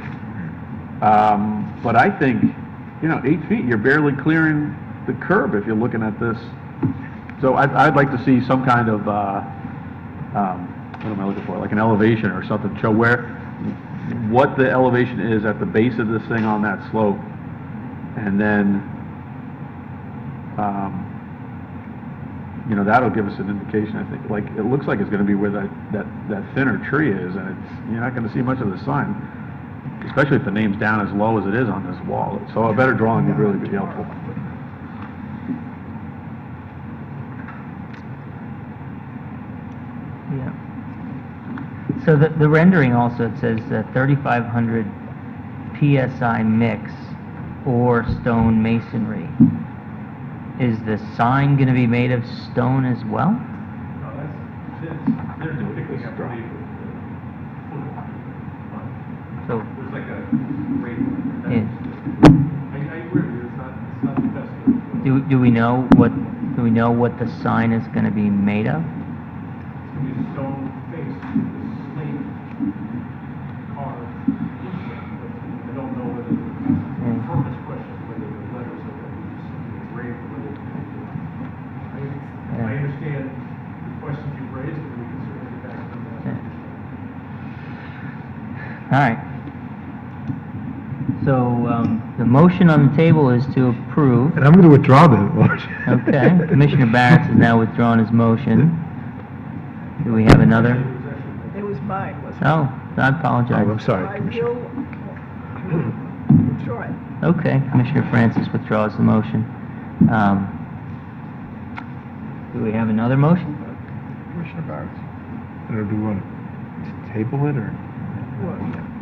But I think, 8 feet, you're barely clearing the curb if you're looking at this. So I'd like to see some kind of what am I looking for, like an elevation or something, show what the elevation is at the base of this thing on that slope, and then, you know, that'll give us an indication, I think. Like, it looks like it's gonna be where that thinner tree is, and you're not gonna see much of the sign, especially if the name's down as low as it is on this wall. So a better drawing would really be helpful. Yeah. So the rendering also, it says 3,500 PSI mix or stone masonry. Is the sign going to be made of stone as well? No, they're depicting, I believe, So, there's like a rate. yeah. I agree with you, it's not the best. Do we know what the sign is going to be made of? It's gonna be a stone face, slate, carved, but I don't know whether, performance question, whether the letters are going to be something engraved, whether. I understand the questions you've raised, and we can certainly get back to them. All right. So, the motion on the table is to approve. And I'm going to withdraw the motion. Okay, Commissioner Barrett has now withdrawn his motion. Do we have another? It was mine, wasn't it? Oh, I apologize. Oh, I'm sorry, I Commissioner. will withdraw it. Okay, Commissioner Francis withdraws the motion. Do we have another motion? Commissioner Barrett. Or do we want to table it, or?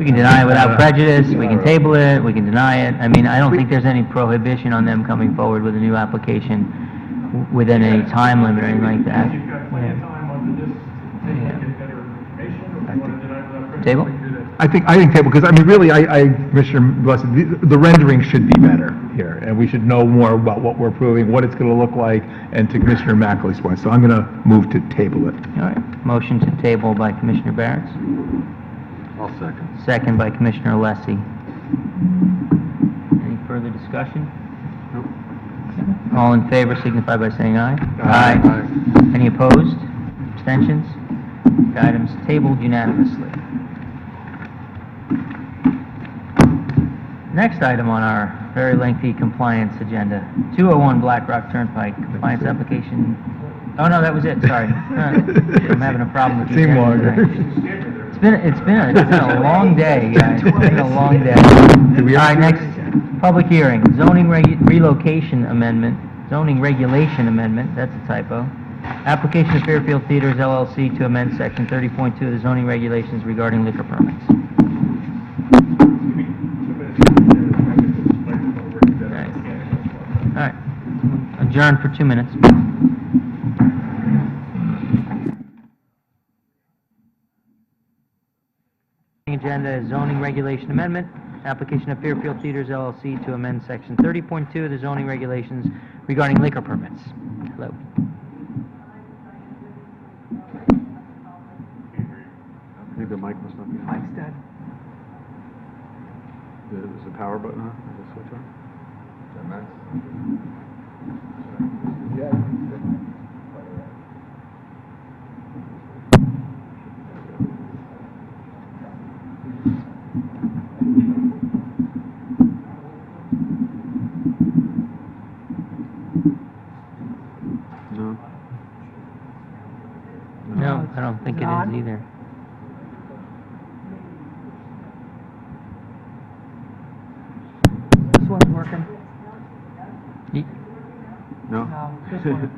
We can deny it without prejudice, we can table it, we can deny it. I mean, I don't think there's any prohibition on them coming forward with a new application within any time limit or anything like that. You've got plenty of time under this to get better information, or if you want to deny without prejudice, Table? we can do that. I think table, because I mean, really, Commissioner Blessed, the rendering should be better here, and we should know more about what we're approving, what it's going to look like, and to Commissioner Mackley's point. So I'm going to move to table it. All right, motion to table by Commissioner Barrett, I'll second. second by Commissioner Alessi. Any further discussion? All in favor signify by saying aye. Aye. Any opposed? Abstentions? The item's tabled unanimously. Next item on our very lengthy compliance agenda, 201 Blackrock Turnpike, compliance application. Oh, no, that was it, sorry. I'm having a problem with the Seemed agenda longer. tonight. It's been a long day, guys. It's been a long day. All right, next, public hearing, zoning regulation amendment, that's a typo. Application of Fairfield Theaters LLC to amend section 30.2 of the zoning regulations regarding liquor permits. All right, adjourn for 2 minutes. Agenda is zoning regulation amendment, application of Fairfield Theaters LLC to amend section 30.2 of the zoning regulations regarding liquor permits. Hello. I think the mic must not be on. Mike's dead. Is the power button on? Is the switch on? Is that Max? No. No, I don't think it is either. This one's working. No? No, this one.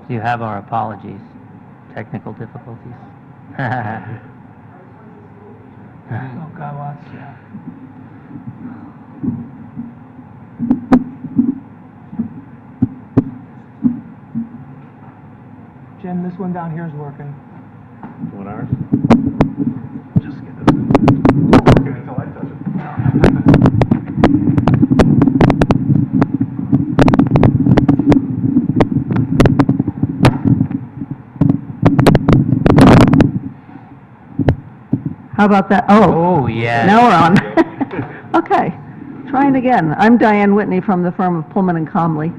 You have our apologies. Technical difficulties. Oh, God, watch, yeah. Jim, this one down here is working. You want ours? Just get it. Not working until I touch it. How about that? Oh, Oh, yeah. now we're on. Okay, trying again. I'm Diane Whitney from the firm of Pullman and Comley,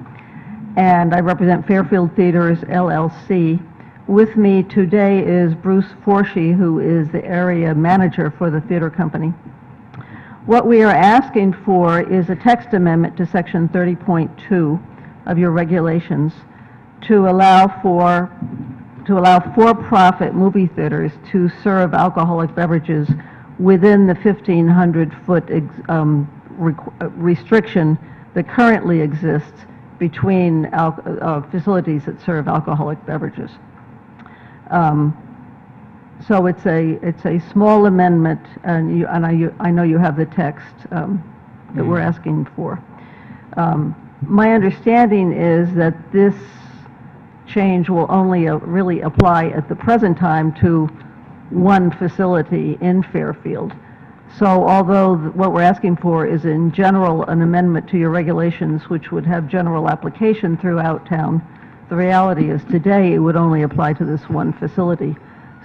and I represent Fairfield Theaters LLC. With me today is Bruce Forshee, who is the area manager for the theater company. What we are asking for is a text amendment to section 30.2 of your regulations to allow for-profit movie theaters to serve alcoholic beverages within the 1,500-foot restriction that currently exists between facilities that serve alcoholic beverages. So it's a small amendment, and I know you have the text that we're asking for. My understanding is that this change will only really apply at the present time to one facility in Fairfield. So although what we're asking for is in general an amendment to your regulations which would have general application throughout town, the reality is today it would only apply to this one facility.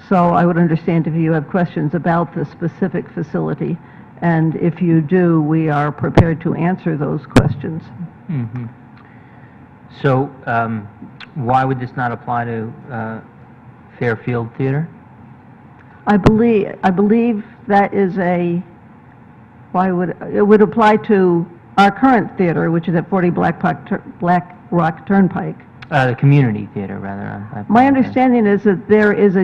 So I would understand if you have questions about the specific facility, and if you do, we are prepared to answer those questions. Mm-hmm. So, why would this not apply to Fairfield Theater? I believe that is it would apply to our current theater, which is at 40 Blackrock Turnpike. The community theater, rather. My understanding is that they are in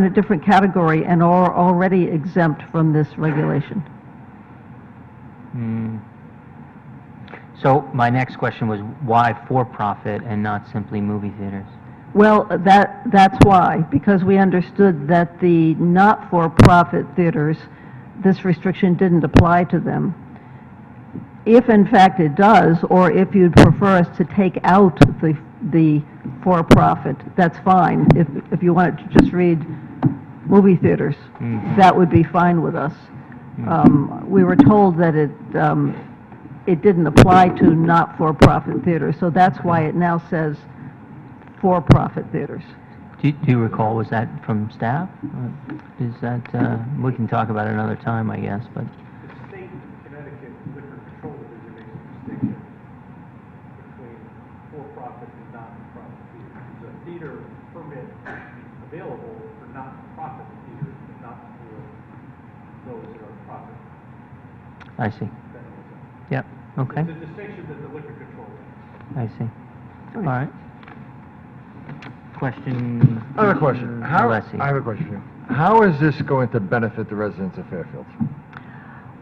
a different category and are already exempt from this regulation. So my next question was, why for-profit and not simply movie theaters? Well, that's why, because we understood that the not-for-profit theaters, this restriction didn't apply to them. If in fact it does, or if you'd prefer us to take out the for-profit, that's fine. If you wanted to just read movie theaters, that would be fine with us. We were told that it didn't apply to not-for-profit theaters, so that's why it now says for-profit theaters. Do you recall, was that from staff? Is that, we can talk about it another time, I guess, but... The state Connecticut Liquor Control Division makes a distinction between for-profit and not-for-profit theaters. There's a theater permit available for not-for-profit theaters, but not for those that are profit. I see. Yep, okay. It's a distinction that the liquor control makes. I see. All right. Question? I have a question. Alessi. I have a question for you. How is this going to benefit the residents of Fairfield?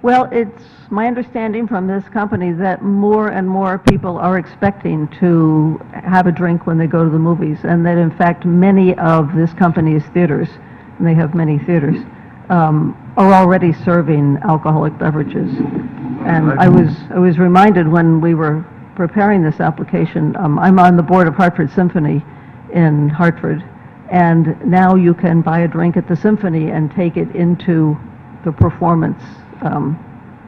Well, it's my understanding from this company that more and more people are expecting to have a drink when they go to the movies, and that in fact many of this company's theaters, and they have many theaters, are already serving alcoholic beverages. And I was reminded when we were preparing this application, I'm on the board of Hartford Symphony in Hartford, and now you can buy a drink at the Symphony and take it into the performance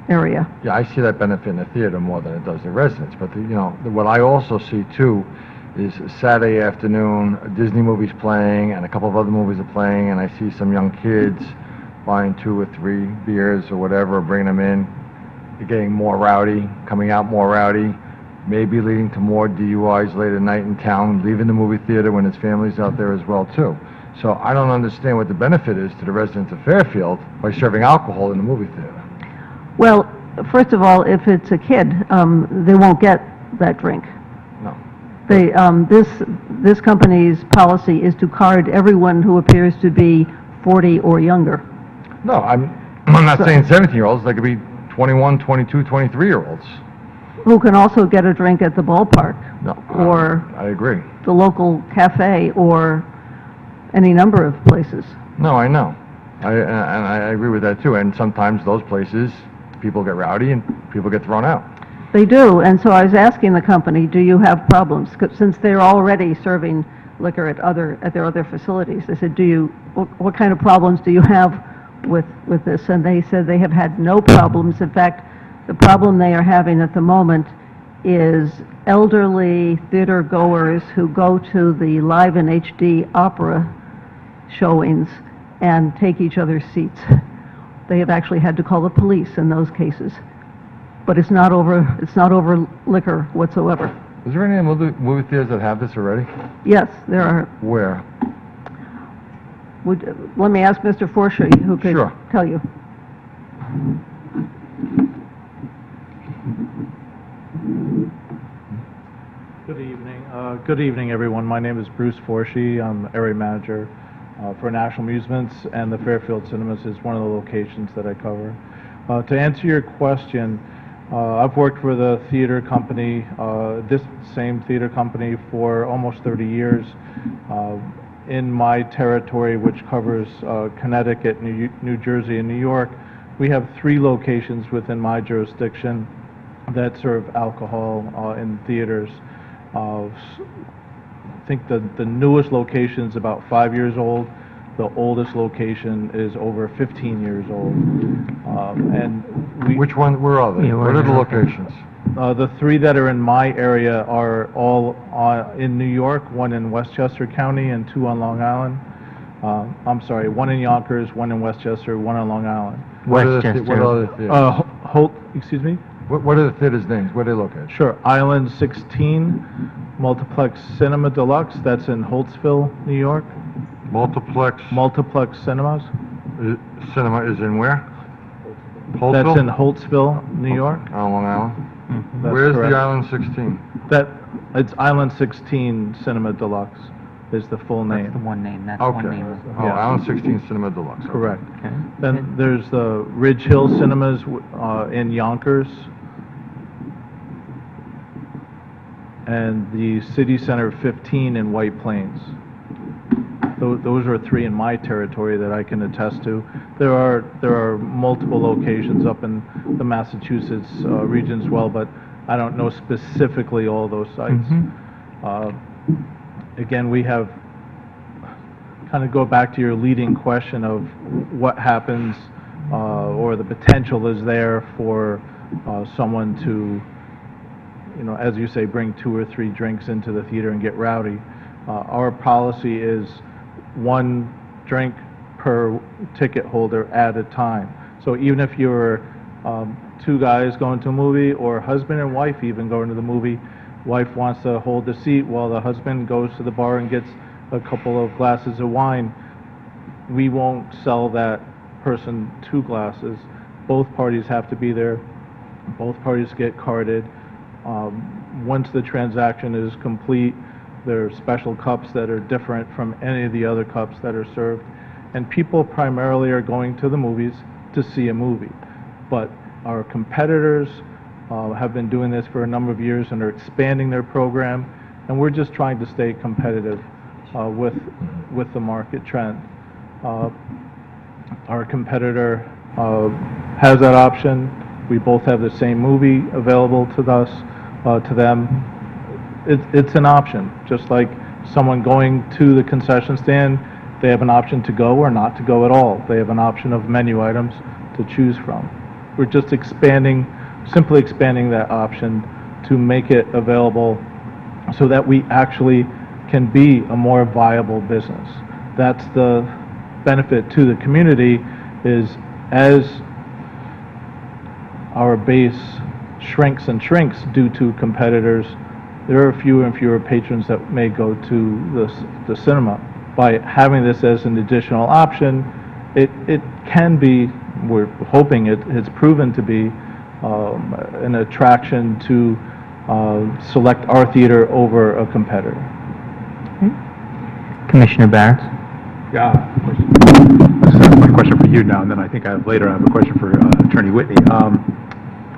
area. Yeah, I see that benefit in the theater more than it does the residents, but what I also see too is Saturday afternoon, a Disney movie's playing and a couple of other movies are playing, and I see some young kids buying 2 or 3 beers or whatever, bringing them in. They're getting more rowdy, coming out more rowdy, maybe leading to more DUIs late at night in town, leaving the movie theater when his family's out there as well too. So I don't understand what the benefit is to the residents of Fairfield by serving alcohol in the movie theater. Well, first of all, if it's a kid, they won't get that drink. No. They, this company's policy is to card everyone who appears to be 40 or younger. No, I'm not saying 17-year-olds. They could be 21, 22, 23-year-olds. Who can also get a drink at the ballpark. No, or I agree. the local cafe, or any number of places. No, I know. I agree with that too. And sometimes those places, people get rowdy and people get thrown out. They do, and so I was asking the company, do you have problems? 'Cause since they're already serving liquor at their other facilities, I said, what kind of problems do you have with this? And they said they have had no problems. In fact, the problem they are having at the moment is elderly theater goers who go to the Live in HD opera showings and take each other's seats. They have actually had to call the police in those cases. But it's not over liquor whatsoever. Is there any movie theaters that have this already? Yes, there are. Where? Let me ask Mr. Forsher, who could Sure. tell you. Good evening. Good evening, everyone. My name is Bruce Forshee. I'm area manager for National Amusements, and the Fairfield Cinemas is one of the locations that I cover. To answer your question, I've worked for the theater company, this same theater company, for almost 30 years. In my territory, which covers Connecticut, New Jersey, and New York, we have 3 locations within my jurisdiction that serve alcohol in theaters. I think the newest location is about 5 years old. The oldest location is over 15 years old. And we, Which one, where are they? Yeah, What where are the are they? locations? the 3 that are in my area are all in New York, 1 in Westchester County and 2 on Long Island. I'm sorry, 1 in Yonkers, 1 in Westchester, 1 on Long Island. What are the Westchester. theaters? Holt, excuse me? What are the theaters' names? Where are they located? Sure. Island 16, Multiplex Cinema Deluxe, that's in Holtzville, New York. Multiplex Multiplex Cinemas, Cinema is in where? that's in Holtzville? Holtzville, New York. On Long Island? That's Where's correct. the Island 16? It's Island 16 Cinema Deluxe is the full That's the name. one name, that's Okay. one name. Oh, Yeah. Island 16 Cinema Deluxe. Okay. Correct. Okay. Then there's the Ridge Hill Cinemas in Yonkers, and the City Center 15 in White Plains. Those are 3 in my territory that I can attest to. There are multiple locations up in the Massachusetts region as well, but I don't know specifically all those sites. Again, we have, kind of go back to your leading question of what happens or the potential is there for someone to, as you say, bring 2 or 3 drinks into the theater and get rowdy. Our policy is 1 drink per ticket holder at a time. So even if you're 2 guys going to a movie, or husband and wife even going to the movie, wife wants to hold the seat while the husband goes to the bar and gets a couple of glasses of wine, we won't sell that person 2 glasses. Both parties have to be there. Both parties get carded. Once the transaction is complete, there are special cups that are different from any of the other cups that are served. And people primarily are going to the movies to see a movie. But our competitors have been doing this for a number of years and are expanding their program, and we're just trying to stay competitive with the market trend. Our competitor has that option. We both have the same movie available to us, to them. It's an option, just like someone going to the concession stand, they have an option to go or not to go at all. They have an option of menu items to choose from. We're just simply expanding that option to make it available so that we actually can be a more viable business. That's the benefit to the community, is as our base shrinks and shrinks due to competitors, there are fewer and fewer patrons that may go to the cinema. By having this as an additional option, it can be, we're hoping it's proven to be an attraction to select our theater over a competitor. Commissioner Barrett? Yeah. This is my question for you now, and then I think I have a question for Attorney Whitney.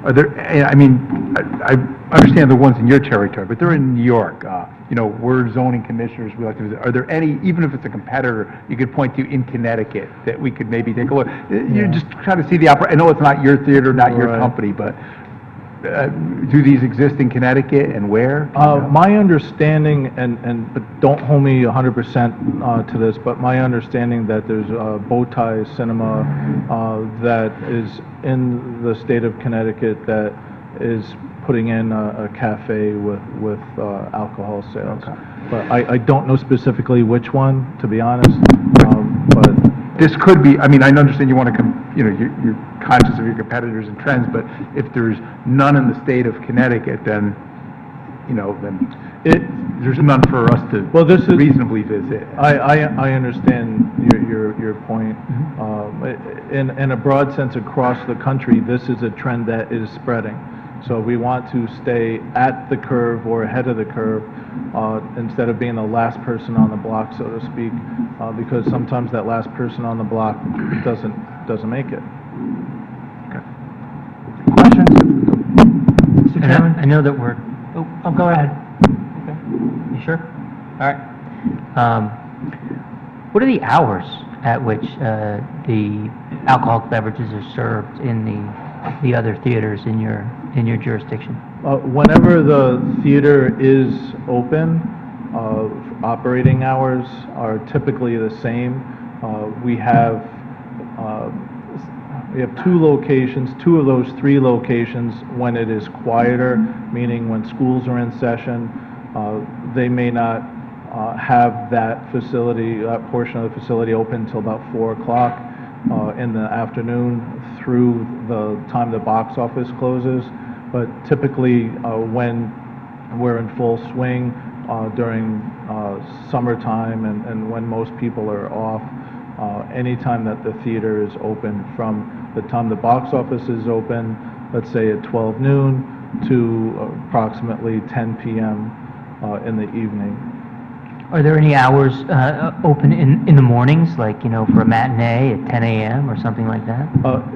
Are there, I mean, I understand the ones in your territory, but they're in New York. We're zoning commissioners, we like to visit. Are there any, even if it's a competitor, you could point to in Connecticut that we could maybe take a look? You're just trying to see the I know it's not your theater, not your Right. company, but do these exist in Connecticut, and where? Do you know? My understanding, but don't hold me 100% to this, but my understanding that there's a Bowtie Cinema that is in the state of Connecticut that is putting in a cafe with alcohol sales. Okay. But I don't know specifically which one, to be honest, but This could be, I mean, I understand you want to, you're conscious of your competitors and trends, but if there's none in the state of Connecticut, then There's none for us to Well, this is- reasonably visit. I understand your point. In a broad sense across the country, this is a trend that is spreading. So we want to stay at the curve or ahead of the curve, instead of being the last person on the block, so to speak, because sometimes that last person on the block doesn't make it. Questions? Mr. And Chairman? I know that we're, Oh, go ahead. you sure? All right. What are the hours at which the alcoholic beverages are served in the other theaters in your jurisdiction? Whenever the theater is open, operating hours are typically the same. We have two locations, two of those three locations when it is quieter, meaning when schools are in session, they may not have that facility, that portion of the facility open until about 4 o'clock in the afternoon through the time the box office closes. But typically, when we're in full swing during summertime and when most people are off, anytime that the theater is open, from the time the box office is open, let's say at 12 noon, to approximately 10 p.m. In the evening. Are there any hours open in the mornings, like, for a matinee at 10 a.m. or something like that?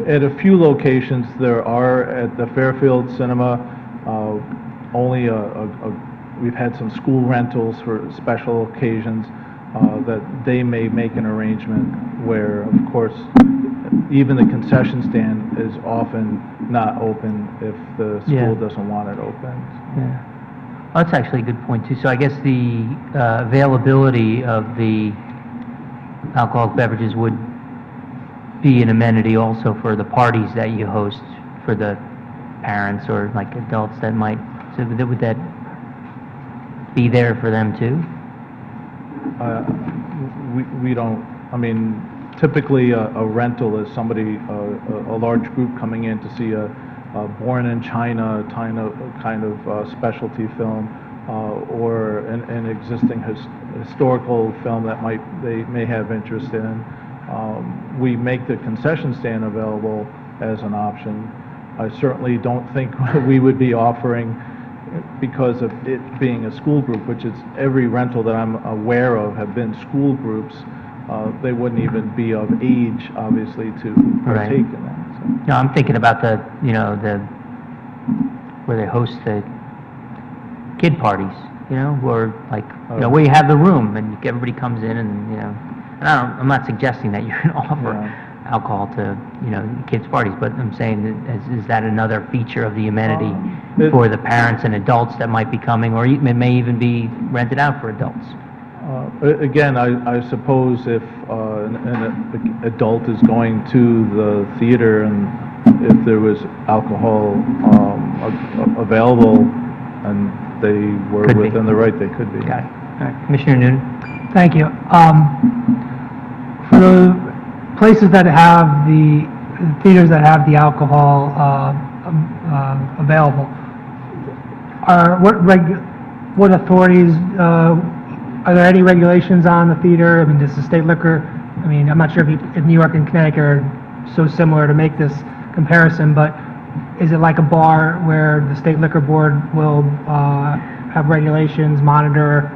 At a few locations, there are. At the Fairfield Cinema, only we've had some school rentals for special occasions that they may make an arrangement where, of course, even the concession stand is often not open if the school doesn't want it open. Yeah. Well, that's actually a good point, too. So I guess the availability of the alcoholic beverages would be an amenity also for the parties that you host for the parents or like adults that might, so would that be there for them too? We don't, typically a rental is somebody, a large group coming in to see a Born in China kind of specialty film, or an existing historical film that they may have interest in. We make the concession stand available as an option. I certainly don't think we would be offering, because of it being a school group, which is every rental that I'm aware of have been school groups, they wouldn't even be of age, obviously, to partake in that. So. No, I'm thinking about the where they host the kid parties, or like, where you have the room and everybody comes in and, and I'm not suggesting that you can offer alcohol to, kids' parties, but I'm saying, is that another feature of the amenity for the parents and adults that might be coming, or it may even be rented out for adults? Again, I suppose if an adult is going to the theater and if there was alcohol available and they were Could be. within the right, they could be. Got it. All right. Commissioner Noonan? Thank you. For the places that have the theaters that have the alcohol available, what authorities, are there any regulations on the theater? Does the state liquor, I'm not sure if New York and Connecticut are so similar to make this comparison, but is it like a bar where the state liquor board will have regulations, monitor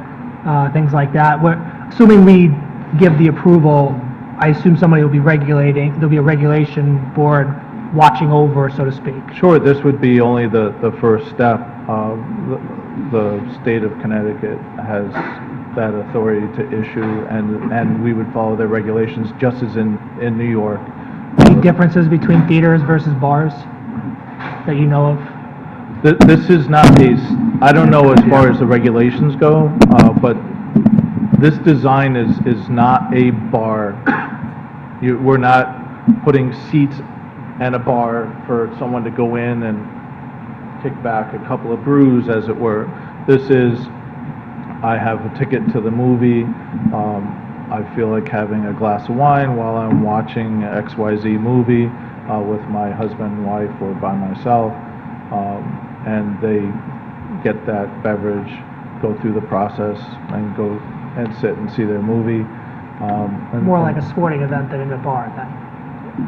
things like that? Assuming we give the approval, I assume somebody will be regulating, there'll be a regulation board watching over, so to speak. Sure, this would be only the first step. The state of Connecticut has that authority to issue, and we would follow their regulations just as in New York. Any differences between theaters versus bars that you know of? This is not I don't know as far as the regulations go, but this design is not a bar. We're not putting seats and a bar for someone to go in and kick back a couple of brews, as it were. This is, I have a ticket to the movie, I feel like having a glass of wine while I'm watching XYZ movie with my husband, wife, or by myself, and they get that beverage go through the process and go and sit and see their movie. And- More like a sporting event than in a bar, then?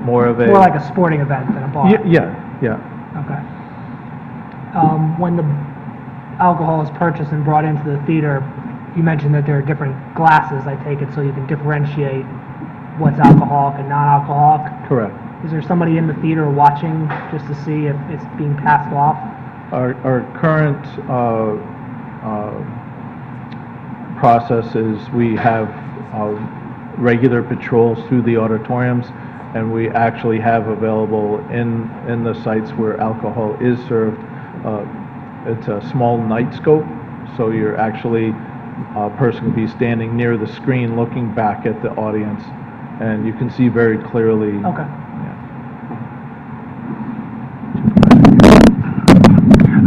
More of a... More like a sporting event than a bar? Yeah. Okay. When the alcohol is purchased and brought into the theater, you mentioned that there are different glasses, I take it, so you can differentiate what's alcoholic and non-alcoholic? Correct. Is there somebody in the theater watching just to see if it's being passed off? Our current process is we have regular patrols through the auditoriums, and we actually have available in the sites where alcohol is served, it's a small night scope, so you're actually, a person can be standing near the screen looking back at the audience, and you can see very clearly. Okay.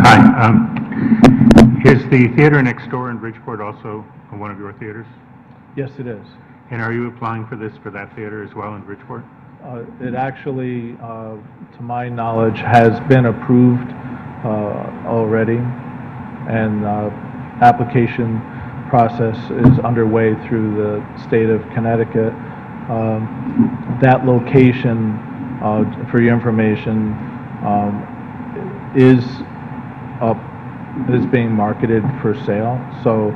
Hi, is the theater next door in Bridgeport also one of your theaters? Yes, it is. And are you applying for this for that theater as well in Bridgeport? It actually, to my knowledge, has been approved already, and application process is underway through the state of Connecticut. That location, for your information, is being marketed for sale. So,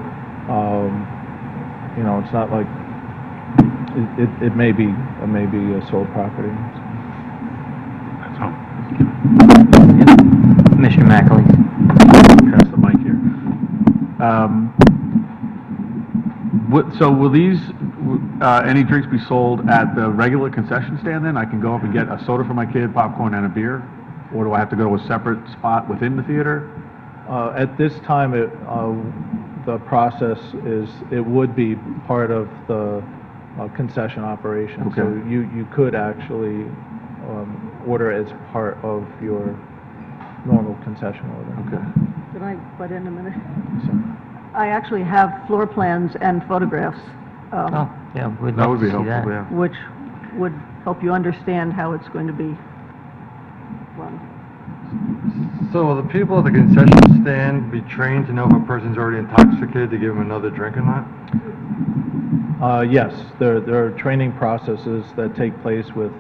it's not like it may be a sold property. That's all. Commissioner McAleese. Pass the mic here. So will these, any drinks be sold at the regular concession stand then? I can go up and get a soda for my kid, popcorn, and a beer? Or do I have to go to a separate spot within the theater? At this time, the process is, it would be part of the concession operation. Okay. So you could actually order as part of your normal concession order. Okay. Could I butt in a minute? So, I actually have floor plans and photographs, Oh, yeah, we'd That love would to be see helpful, that. yeah. which would help you understand how it's going to be run. So will the people at the concession stand be trained to know if a person's already intoxicated to give them another drink or not? Yes, there are training processes that take place with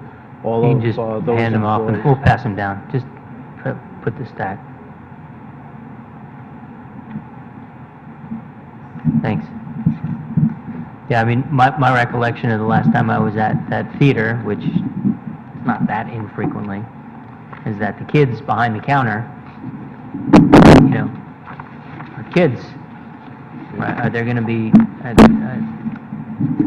all You of can just those hand them off and employees. we'll pass them down. Just put the stack. Thanks. Yeah, I mean, my recollection of the last time I was at that theater, which is not that infrequently, is that the kids behind the counter, are kids. Are there going to be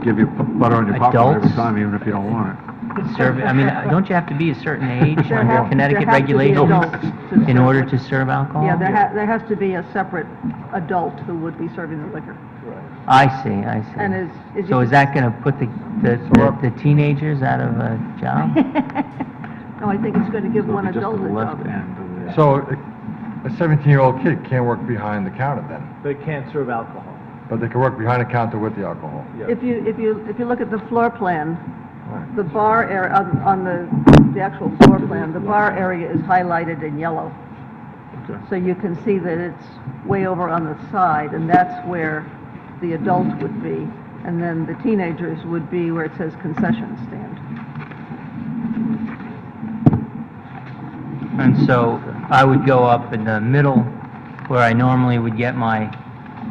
Give you butter on your popcorn every Adults? time, even if you don't want it. serve? I mean, don't you have to be a certain age There under have- Connecticut there have to be regulations adults to in serve order liquor. to serve alcohol? Yeah, there has to be a separate adult who would be serving the liquor. I see. And is So you- is that going to put the teenagers out of a job? No, I think it's going to give So one it'd be just adult to a the left job. end of the... So a 17-year-old kid can't work behind the counter then, They can't serve alcohol. but they can work behind the counter with the alcohol. If you look at the floor plan, the bar area, on the actual floor plan, the bar area is highlighted in yellow. Okay. So you can see that it's way over on the side, and that's where the adult would be. And then the teenagers would be where it says concession stand. And so I would go up in the middle where I normally would get my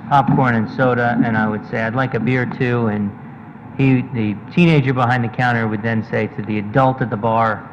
popcorn and soda, and I would say, I'd like a beer too, and the teenager behind the counter would then say to the adult at the bar,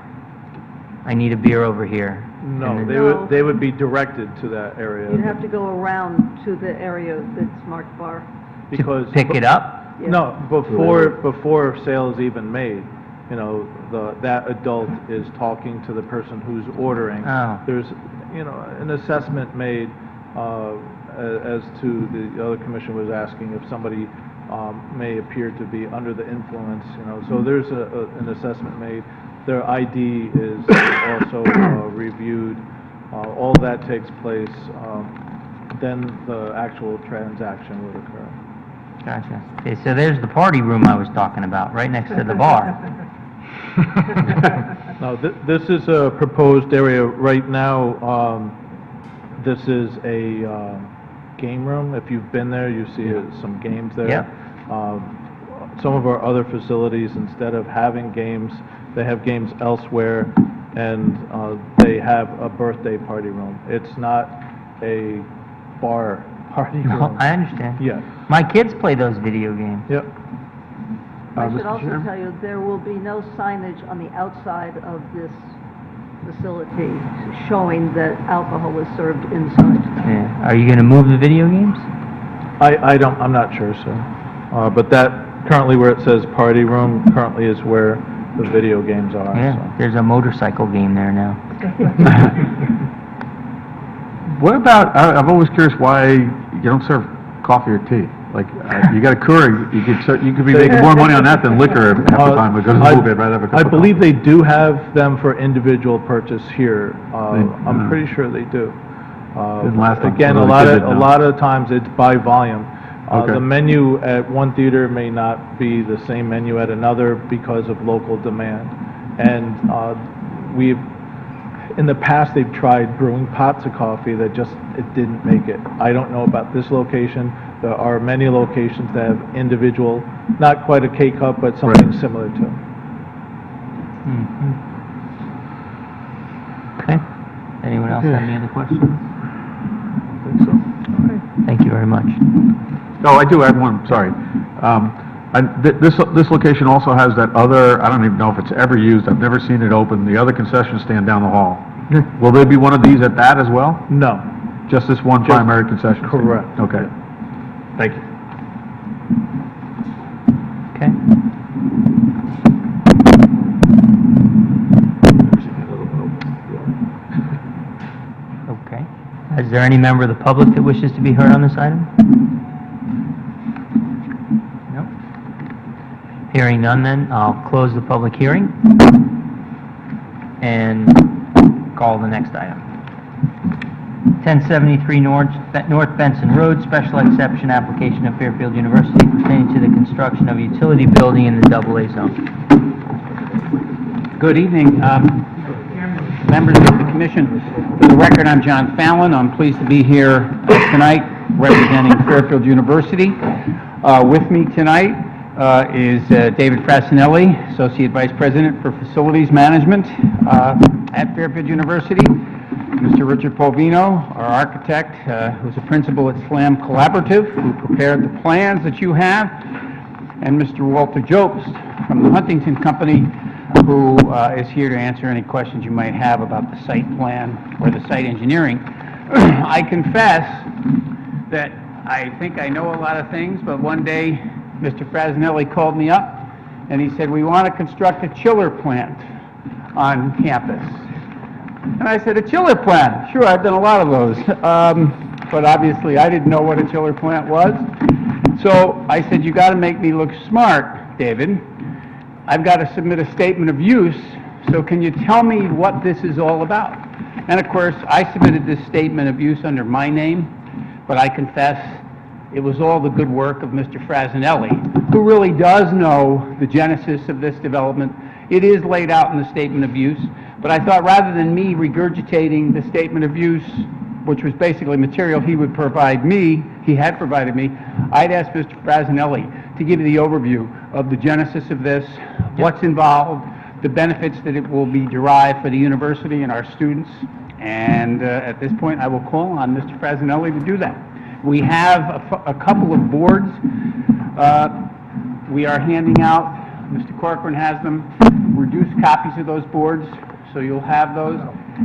I need a beer over here. No, And then- they would be directed to that area. You'd have to go around to the area that's marked bar. Because To pick it up? Yeah. No, before sale is even made, that adult is talking to the person who's ordering. Oh. There's, an assessment made, as to the other commission was asking if somebody, may appear to be under the influence, so there's an assessment made. Their ID is also, reviewed. All that takes place, then the actual transaction would occur. Gotcha. Okay, so there's the party room I was talking about, right next to the bar. Now, this is a proposed area right now. This is a game room. If you've been there, you see some games there. Yeah. Some of our other facilities, instead of having games, they have games elsewhere, and they have a birthday party room. It's not a bar party room. I understand. Yeah. My kids play those video games. Yep. I should Mr. also Chairman? tell you, there will be no signage on the outside of this facility showing that alcohol is served inside. Yeah. Are you going to move the video games? I'm not sure, sir. But that, currently where it says party room, currently is where the video games are. Yeah. so. There's a motorcycle game there now. What about, I'm always curious why you don't serve coffee or tea? Like, you got a Keurig, you could be making more money on that than liquor half the time, because I- of movie, I'd rather have a cup I of believe coffee. they do have them for individual purchase here. I'm pretty sure they do. Didn't last time. Again, Some a of the lot kids of, didn't a know. lot of times it's by volume. Okay. The menu at one theater may not be the same menu at another because of local demand. And in the past, they've tried brewing pots of coffee that it didn't make it. I don't know about this location. There are many locations that have individual, not quite a K-cup, but something similar to. Okay. Anyone else have any other questions? I think so. Thank you very much. Oh, I do have one, sorry. This location also has that other, I don't even know if it's ever used, I've never seen it open, the other concession stand down the hall. Will there be one of these at that as well? No. Just this one primary concession stand? Correct. Okay. Thank you. Okay. Okay. Is there any member of the public that wishes to be heard on this item? No? Hearing none then, I'll close the public hearing and call the next item. 1073 North Benson Road, special exception application of Fairfield University pertaining to the construction of a utility building in the AA zone. Good evening, members of the commission. For the record, I'm John Fallon. I'm pleased to be here tonight representing Fairfield University. With me tonight is David Frassinelli, Associate Vice President for Facilities Management at Fairfield University. Mr. Richard Polvino, our architect, who's a principal at SLAM Collaborative, who prepared the plans that you have, and Mr. Walter Jobst from the Huntington Company, who is here to answer any questions you might have about the site plan or the site engineering. I confess that I think I know a lot of things, but one day Mr. Frassinelli called me up and he said, "We want to construct a chiller plant on campus." And I said, "A chiller plant? Sure, I've done a lot of those." But obviously I didn't know what a chiller plant was. So I said, "You got to make me look smart, David. I've got to submit a statement of use, so can you tell me what this is all about?" And of course, I submitted this statement of use under my name, but I confess it was all the good work of Mr. Frassinelli, who really does know the genesis of this development. It is laid out in the statement of use, but I thought rather than me regurgitating the statement of use, which was basically material he would provide me, he had provided me, I'd ask Mr. Frassinelli to give you the overview of the genesis of this, what's involved, the benefits that it will be derived for the university and our students. And at this point, I will call on Mr. Frassinelli to do that. We have a couple of boards. We are handing out, Mr. Corcoran has them, reduced copies of those boards, so you'll have those.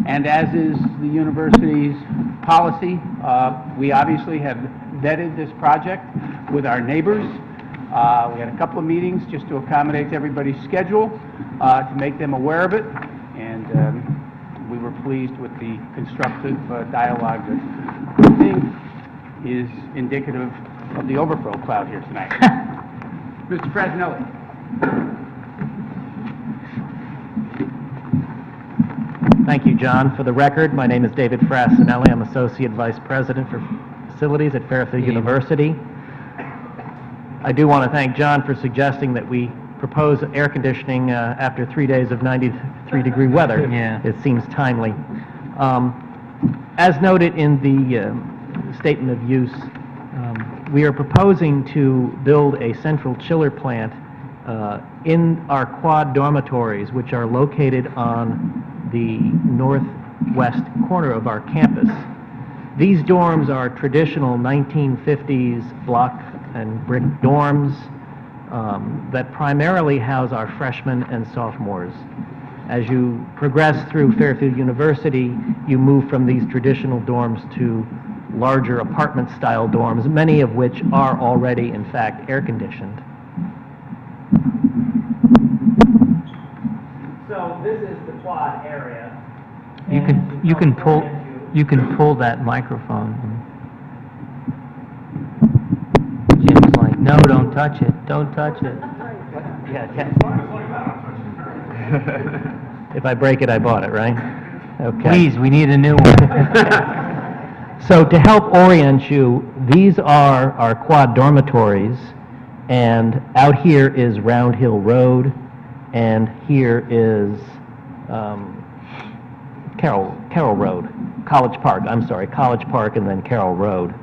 And as is the university's policy, we obviously have vetted this project with our neighbors. We had a couple of meetings just to accommodate everybody's schedule, to make them aware of it, and we were pleased with the constructive dialogue that I think is indicative of the overflow cloud here tonight. Mr. Frassinelli. Thank you, John. For the record, my name is David Frassinelli. I'm Associate Vice President for Facilities at Fairfield University. I do want to thank John for suggesting that we propose air conditioning after 3 days of 93-degree weather. Yeah. It seems timely. As noted in the statement of use. We are proposing to build a central chiller plant in our quad dormitories, which are located on the northwest corner of our campus. These dorms are traditional 1950s block and brick dorms that primarily house our freshmen and sophomores. As you progress through Fairfield University, you move from these traditional dorms to larger apartment-style dorms, many of which are already, in fact, air-conditioned. So this is the quad area. You can pull that microphone. Jim's like, no, don't touch it, don't touch it. If I break it, I bought it, right? Okay. Please, we need a new one. So to help orient you, these are our quad dormitories, and out here is Round Hill Road, and here is Carroll Road, College Park and then Carroll Road.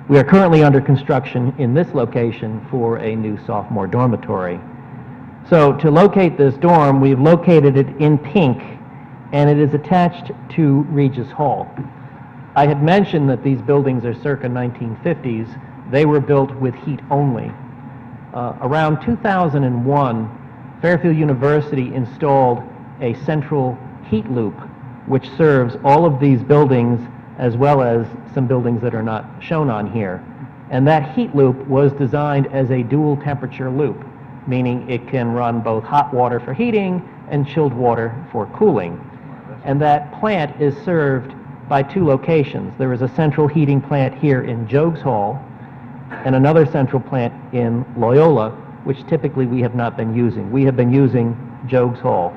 We are currently under construction in this location for a new sophomore dormitory. So to locate this dorm, we've located it in pink, and it is attached to Regis Hall. I had mentioned that these buildings are circa 1950s. They were built with heat only. Around 2001, Fairfield University installed a central heat loop which serves all of these buildings as well as some buildings that are not shown on here. And that heat loop was designed as a dual temperature loop, meaning it can run both hot water for heating and chilled water for cooling. And that plant is served by two locations. There is a central heating plant here in Jogues Hall and another central plant in Loyola, which typically we have not been using. We have been using Jogues Hall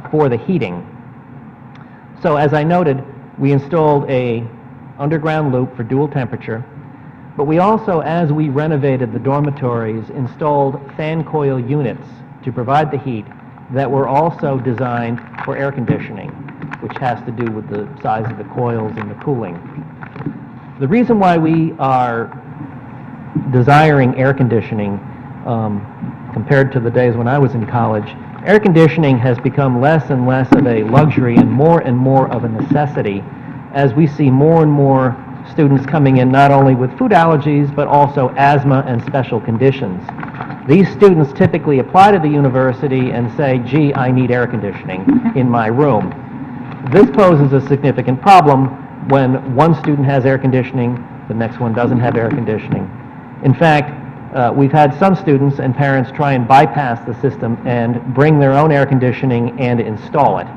for the heating. So as I noted, we installed a underground loop for dual temperature, but we also, as we renovated the dormitories, installed fan coil units to provide the heat that were also designed for air conditioning, which has to do with the size of the coils and the cooling. The reason why we are desiring air conditioning compared to the days when I was in college, air conditioning has become less and less of a luxury and more of a necessity as we see more and more students coming in not only with food allergies but also asthma and special conditions. These students typically apply to the university and say, gee, I need air conditioning in my room. This poses a significant problem when one student has air conditioning, the next one doesn't have air conditioning. In fact, we've had some students and parents try and bypass the system and bring their own air conditioning and install it.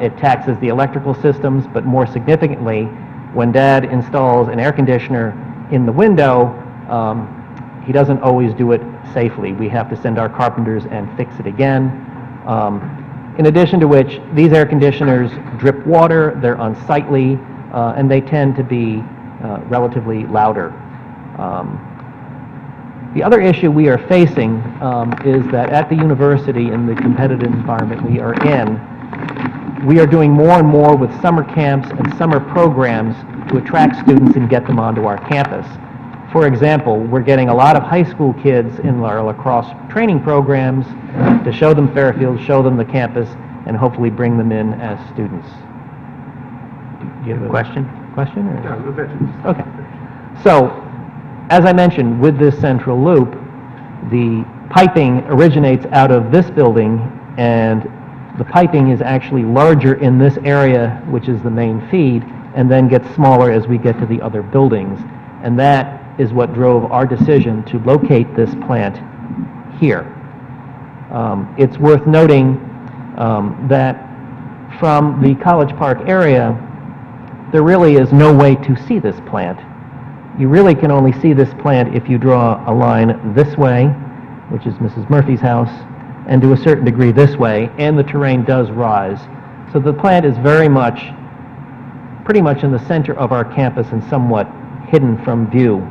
It taxes the electrical systems, but more significantly, when Dad installs an air conditioner in the window, he doesn't always do it safely. We have to send our carpenters and fix it again. In addition to which, these air conditioners drip water, they're unsightly, and they tend to be relatively louder. The other issue we are facing is that at the university, in the competitive environment we are in, we are doing more and more with summer camps and summer programs to attract students and get them onto our campus. For example, we're getting a lot of high school kids in our lacrosse training programs to show them Fairfield, show them the campus, and hopefully bring them in as students. Do you have a question? Or? Okay. So, as I mentioned, with this central loop, the piping originates out of this building, and the piping is actually larger in this area, which is the main feed, and then gets smaller as we get to the other buildings. And that is what drove our decision to locate this plant here. It's worth noting that from the College Park area, there really is no way to see this plant. You really can only see this plant if you draw a line this way, which is Mrs. Murphy's house, and to a certain degree this way, and the terrain does rise. So the plant is very much, pretty much in the center of our campus and somewhat hidden from view.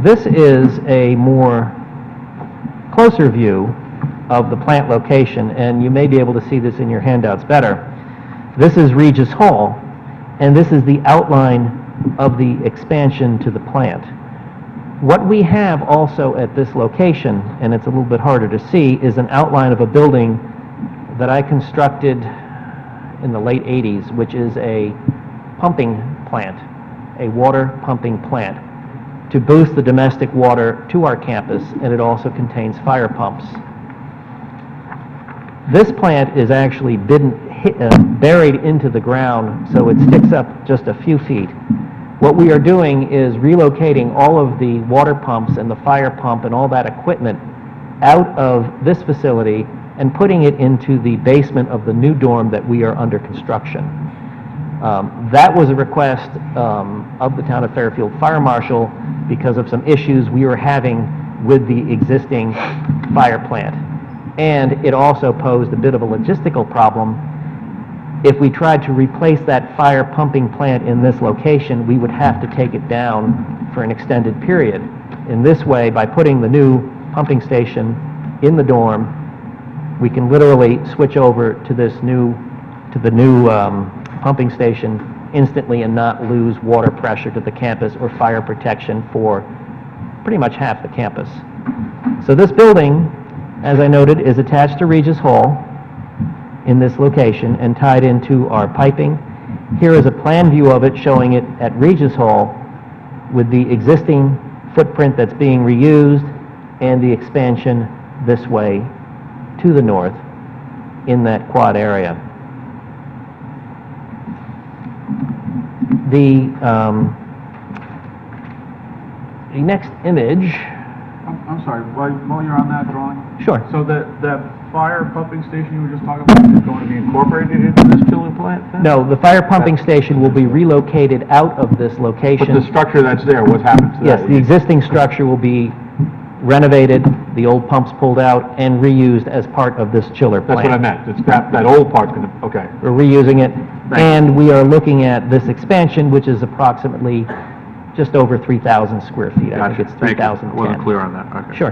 This is a more closer view of the plant location, and you may be able to see this in your handouts better. This is Regis Hall, and this is the outline of the expansion to the plant. What we have also at this location, and it's a little bit harder to see, is an outline of a building that I constructed in the late 80s, which is a pumping plant, a water pumping plant, to boost the domestic water to our campus, and it also contains fire pumps. This plant is actually buried into the ground, so it sticks up just a few feet. What we are doing is relocating all of the water pumps and the fire pump and all that equipment out of this facility and putting it into the basement of the new dorm that we are under construction. That was a request of the town of Fairfield Fire Marshal because of some issues we were having with the existing fire plant. And it also posed a bit of a logistical problem. If we tried to replace that fire pumping plant in this location, we would have to take it down for an extended period. In this way, by putting the new pumping station in the dorm, we can literally switch over to the new pumping station instantly and not lose water pressure to the campus or fire protection for pretty much half the campus. So this building, as I noted, is attached to Regis Hall in this location and tied into our piping. Here is a plan view of it showing it at Regis Hall with the existing footprint that's being reused and the expansion this way to the north in that quad area. The next image. I'm sorry, while you're on that drawing? Sure. So that fire pumping station you were just talking about is going to be incorporated into this chiller plant then? No, the fire pumping station will be relocated out of this location. But the structure that's there, what happens to that? Yes, the existing structure will be renovated, the old pumps pulled out, and reused as part of this chiller plant. That's what I meant, it's that old part's gonna, okay. We're reusing it, and we are looking at this expansion, which is approximately just over 3,000 square feet. I think it's 3,010. I wasn't clear on that, okay. Sure.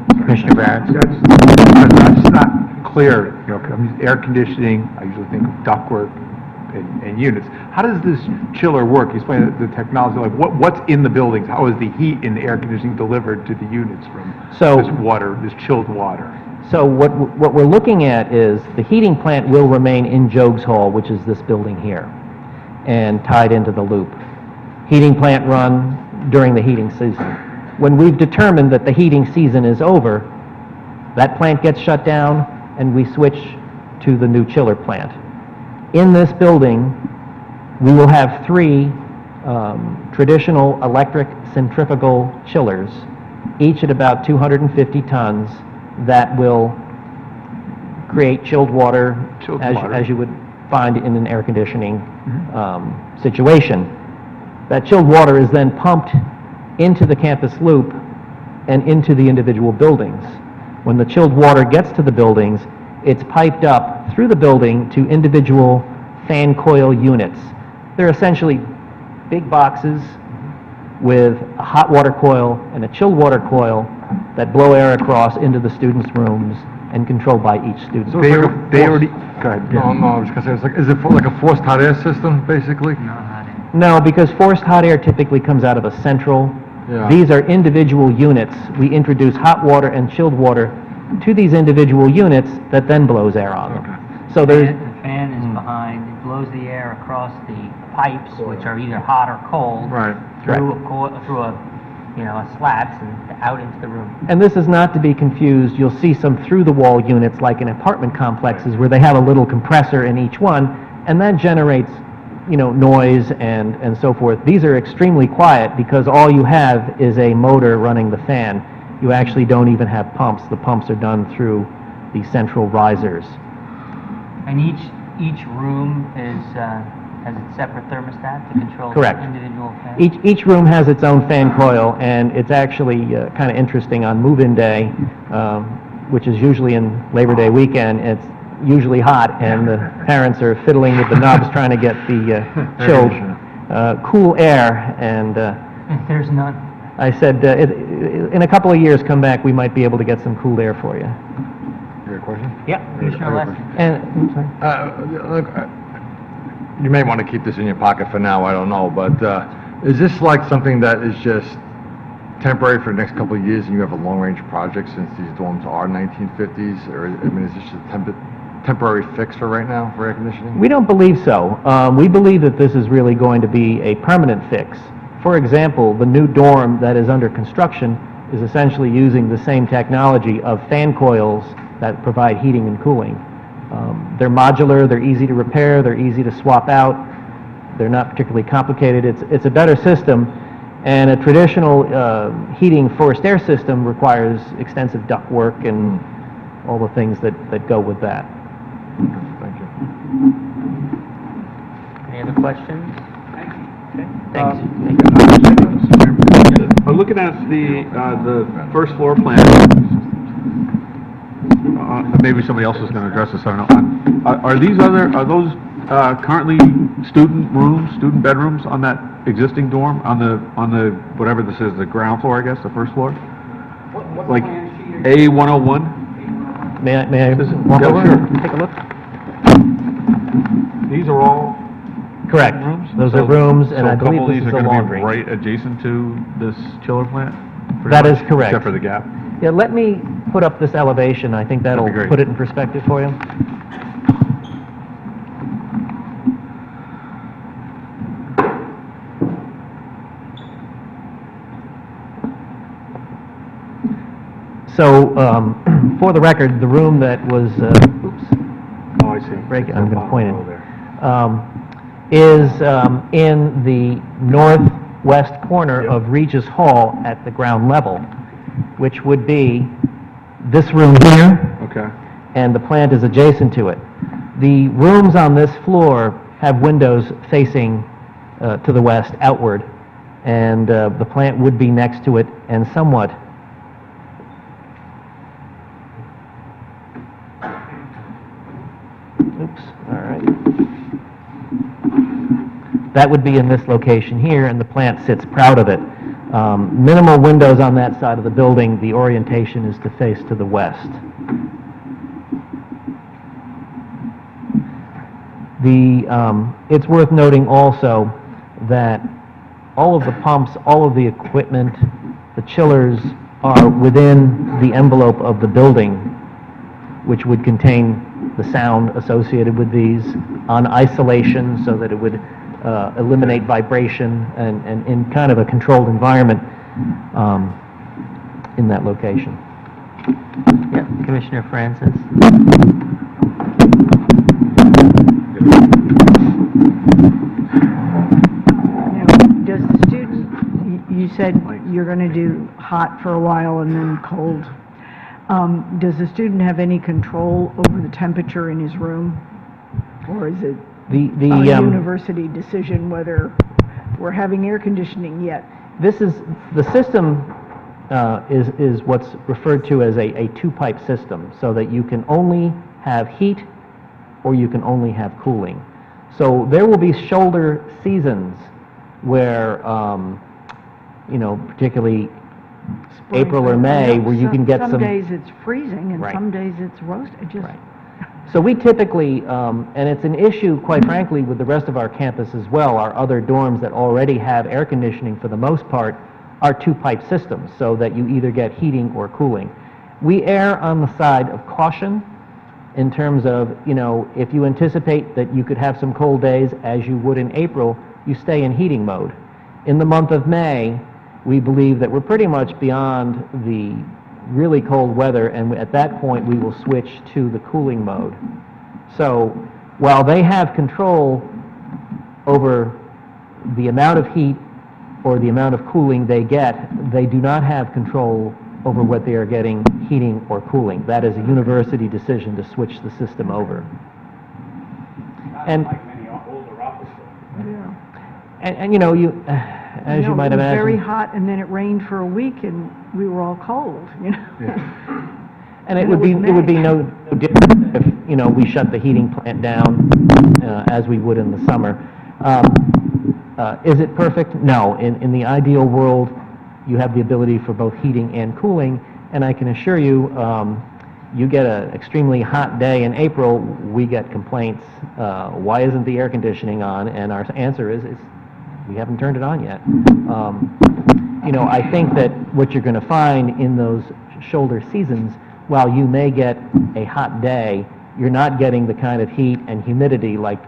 Commissioner Barrett? That's not clear, you know, 'cause I'm using air conditioning, I usually think of ductwork and units. How does this chiller work? You explain the technology, like what's in the buildings? How is the heat and the air conditioning delivered to the units from this water, this chilled water? So what we're looking at is the heating plant will remain in Jogues Hall, which is this building here, and tied into the loop. Heating plant run during the heating season. When we've determined that the heating season is over, that plant gets shut down and we switch to the new chiller plant. In this building, we will have 3 traditional electric centrifugal chillers, each at about 250 tons, that will create chilled water, as you would find in an air conditioning situation. That chilled water is then pumped into the campus loop and into the individual buildings. When the chilled water gets to the buildings, it's piped up through the building to individual fan coil units. They're essentially big boxes with a hot water coil and a chilled water coil that blow air across into the students' rooms and controlled by each student. So They it's like already, go ahead. No, I was gonna say, is it like a forced hot air system, basically? No, because forced hot air typically comes out of a central. Yeah. These are individual units. We introduce hot water and chilled water to these individual units that then blows air on them. So there's... The fan is behind, it blows the air across the pipes, which are either hot or cold. Right. Through a slats and out into the room. And this is not to be confused. You'll see some through-the-wall units like in apartment complexes where they have a little compressor in each one, and that generates, noise and so forth. These are extremely quiet because all you have is a motor running the fan. You actually don't even have pumps. The pumps are done through the central risers. And each room has its separate thermostat to control Correct. the individual fan? Each room has its own fan coil, and it's actually kind of interesting on move-in day, which is usually in Labor Day weekend. It's usually hot, and the parents are fiddling with the knobs trying to get the chilled, cool air. And There's none. I said, in a couple of years, come back, we might be able to get some cool air for you. Your question? Yeah, Commissioner Leslie. And, I'm sorry. Look, you may want to keep this in your pocket for now, I don't know, but is this like something that is just temporary for the next couple of years and you have a long-range project since these dorms are 1950s? Or, I mean, is this just a temporary fix for right now for air conditioning? We don't believe so. We believe that this is really going to be a permanent fix. For example, the new dorm that is under construction is essentially using the same technology of fan coils that provide heating and cooling. They're modular, they're easy to repair, they're easy to swap out, they're not particularly complicated. It's a better system, and a traditional heating forced air system requires extensive ductwork and all the things that go with that. Thank you. Any other questions? Okay, thanks. Looking at the first floor plan, maybe somebody else is going to address this, I don't know. Are those currently student rooms, student bedrooms on that existing dorm, on the, whatever this is, the ground floor, I guess, the first floor? Like A101? May I walk Yeah, over sure. and take a look? These are all Correct. rooms? Those So- are rooms, and so I believe a couple of this these is are a going to laundry. be right adjacent to this chiller plant? Pretty That much, is correct. Except for the gap? Yeah, let me put up this elevation. I think that'll That'd be great. put it in perspective for you. So, for the record, the room that was, Oh, I see. break, I'm going to point Row it, there. is in the northwest corner of Regis Hall at the ground level, which would be this room here, Okay. and the plant is adjacent to it. The rooms on this floor have windows facing to the west, outward, and the plant would be next to it and somewhat. Oops, all right. That would be in this location here, and the plant sits proud of it. Minimal windows on that side of the building. The orientation is to face to the west. It's worth noting also that all of the pumps, all of the equipment, the chillers are within the envelope of the building, which would contain the sound associated with these on isolation so that it would eliminate vibration and in kind of a controlled environment in that location. Yeah, Commissioner Francis. Now, does the student, you said you're going to do hot for a while and then cold. Does the student have any control over the temperature in his room? Or is it a university decision whether we're having air conditioning yet? This is, the system is what's referred to as a two-pipe system, so that you can only have heat or you can only have cooling. So there will be shoulder seasons where, particularly April or May, where you can get some... Some days it's freezing and Right. some days it's roasted, just... Right. So we typically, and it's an issue, quite frankly, with the rest of our campus as well, our other dorms that already have air conditioning for the most part are two-pipe systems, so that you either get heating or cooling. We err on the side of caution in terms of, if you anticipate that you could have some cold days, as you would in April, you stay in heating mode. In the month of May, we believe that we're pretty much beyond the really cold weather, and at that point we will switch to the cooling mode. So while they have control over the amount of heat or the amount of cooling they get, they do not have control over what they are getting heating or cooling. That is a university decision to switch the system over. And, and as you might It was imagine... very hot and then it rained for a week and we were all cold, And it And would it be, was it would be May. no different if, we shut the heating plant down, as we would in the summer. Is it perfect? No. In the ideal world, you have the ability for both heating and cooling, and I can assure you, you get an extremely hot day in April, we get complaints, why isn't the air conditioning on? And our answer is we haven't turned it on yet. You know, I think that what you're going to find in those shoulder seasons, while you may get a hot day, you're not getting the kind of heat and humidity like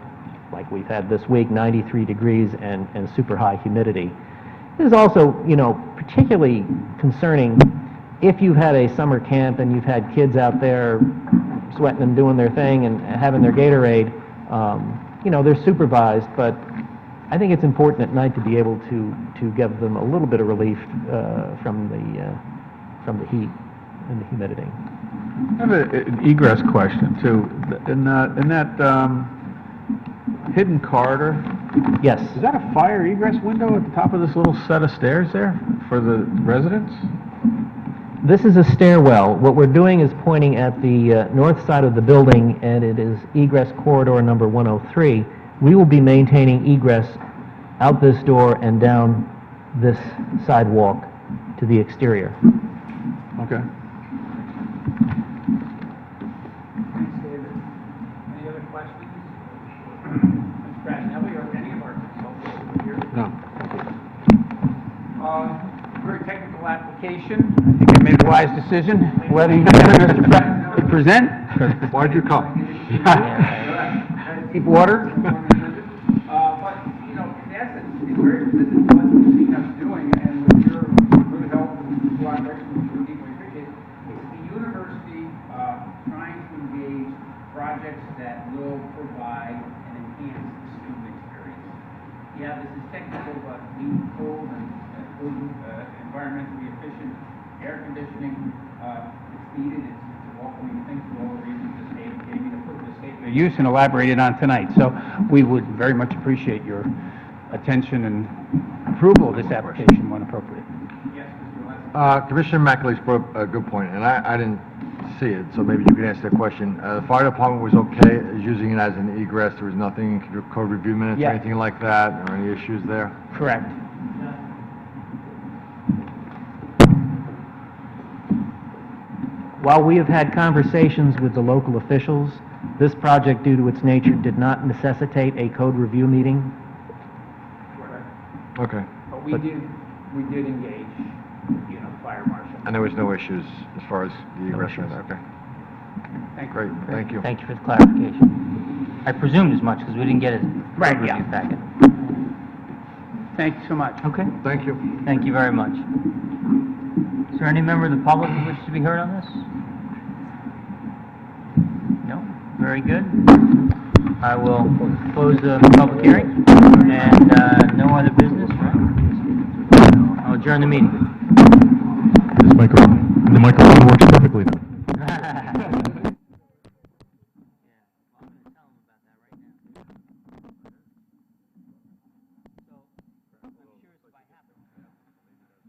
we've had this week, 93 degrees and super high humidity. This is also, you know, particularly concerning if you've had a summer camp and you've had kids out there sweating and doing their thing and having their Gatorade. You know, they're supervised, but I think it's important at night to be able to give them a little bit of relief from the heat and the humidity. I have an egress question too. In that hidden corridor, Yes. is that a fire egress window at the top of this little set of stairs there for the residents? This is a stairwell. What we're doing is pointing at the north side of the building, and it is egress corridor number 103. We will be maintaining egress out this door and down this sidewalk to the exterior. Okay. Thanks, David. Any other questions? Ms. Brasnelli or any of our consultants here? No. Very technical application. I think I made a wise decision, whether you to present. Why'd you come? Keep water. But, you know, in essence, it's very consistent with what you've seen us doing, and with your good help and collaboration, which we deeply appreciate. It's the university trying to engage projects that will provide and enhance the student experience. Yeah, this is technical, but meaningful and good, environmentally efficient air conditioning. It's needed. It's a welcoming thing for all the reasons the state gave me to put the statement of use and elaborated on tonight. So we would very much appreciate your attention and approval of this application when appropriate. Yes, Mr. Alessi. Commissioner McAleese brought up a good point, and I didn't see it, so maybe you can answer that question. The fire department was okay using it as an egress. There was nothing in code review minutes or Yeah. anything like that, or any issues there? Correct. While we have had conversations with the local officials, this project, due to its nature, did not necessitate a code review meeting. Okay. But we did engage, you know, fire marshal. And there was no issues as far as the egress? issues. Okay. Thank you. Great, thank you. Thank you for the clarification. I presumed as much because we didn't get a Right, code yeah. review packet. Thank you so much. Okay, Thank you. thank you very much. Is there any member of the public who wishes to be heard on this? No? Very good. I will close the public hearing, and no other business, right? I'll adjourn the meeting. The microphone works perfectly now.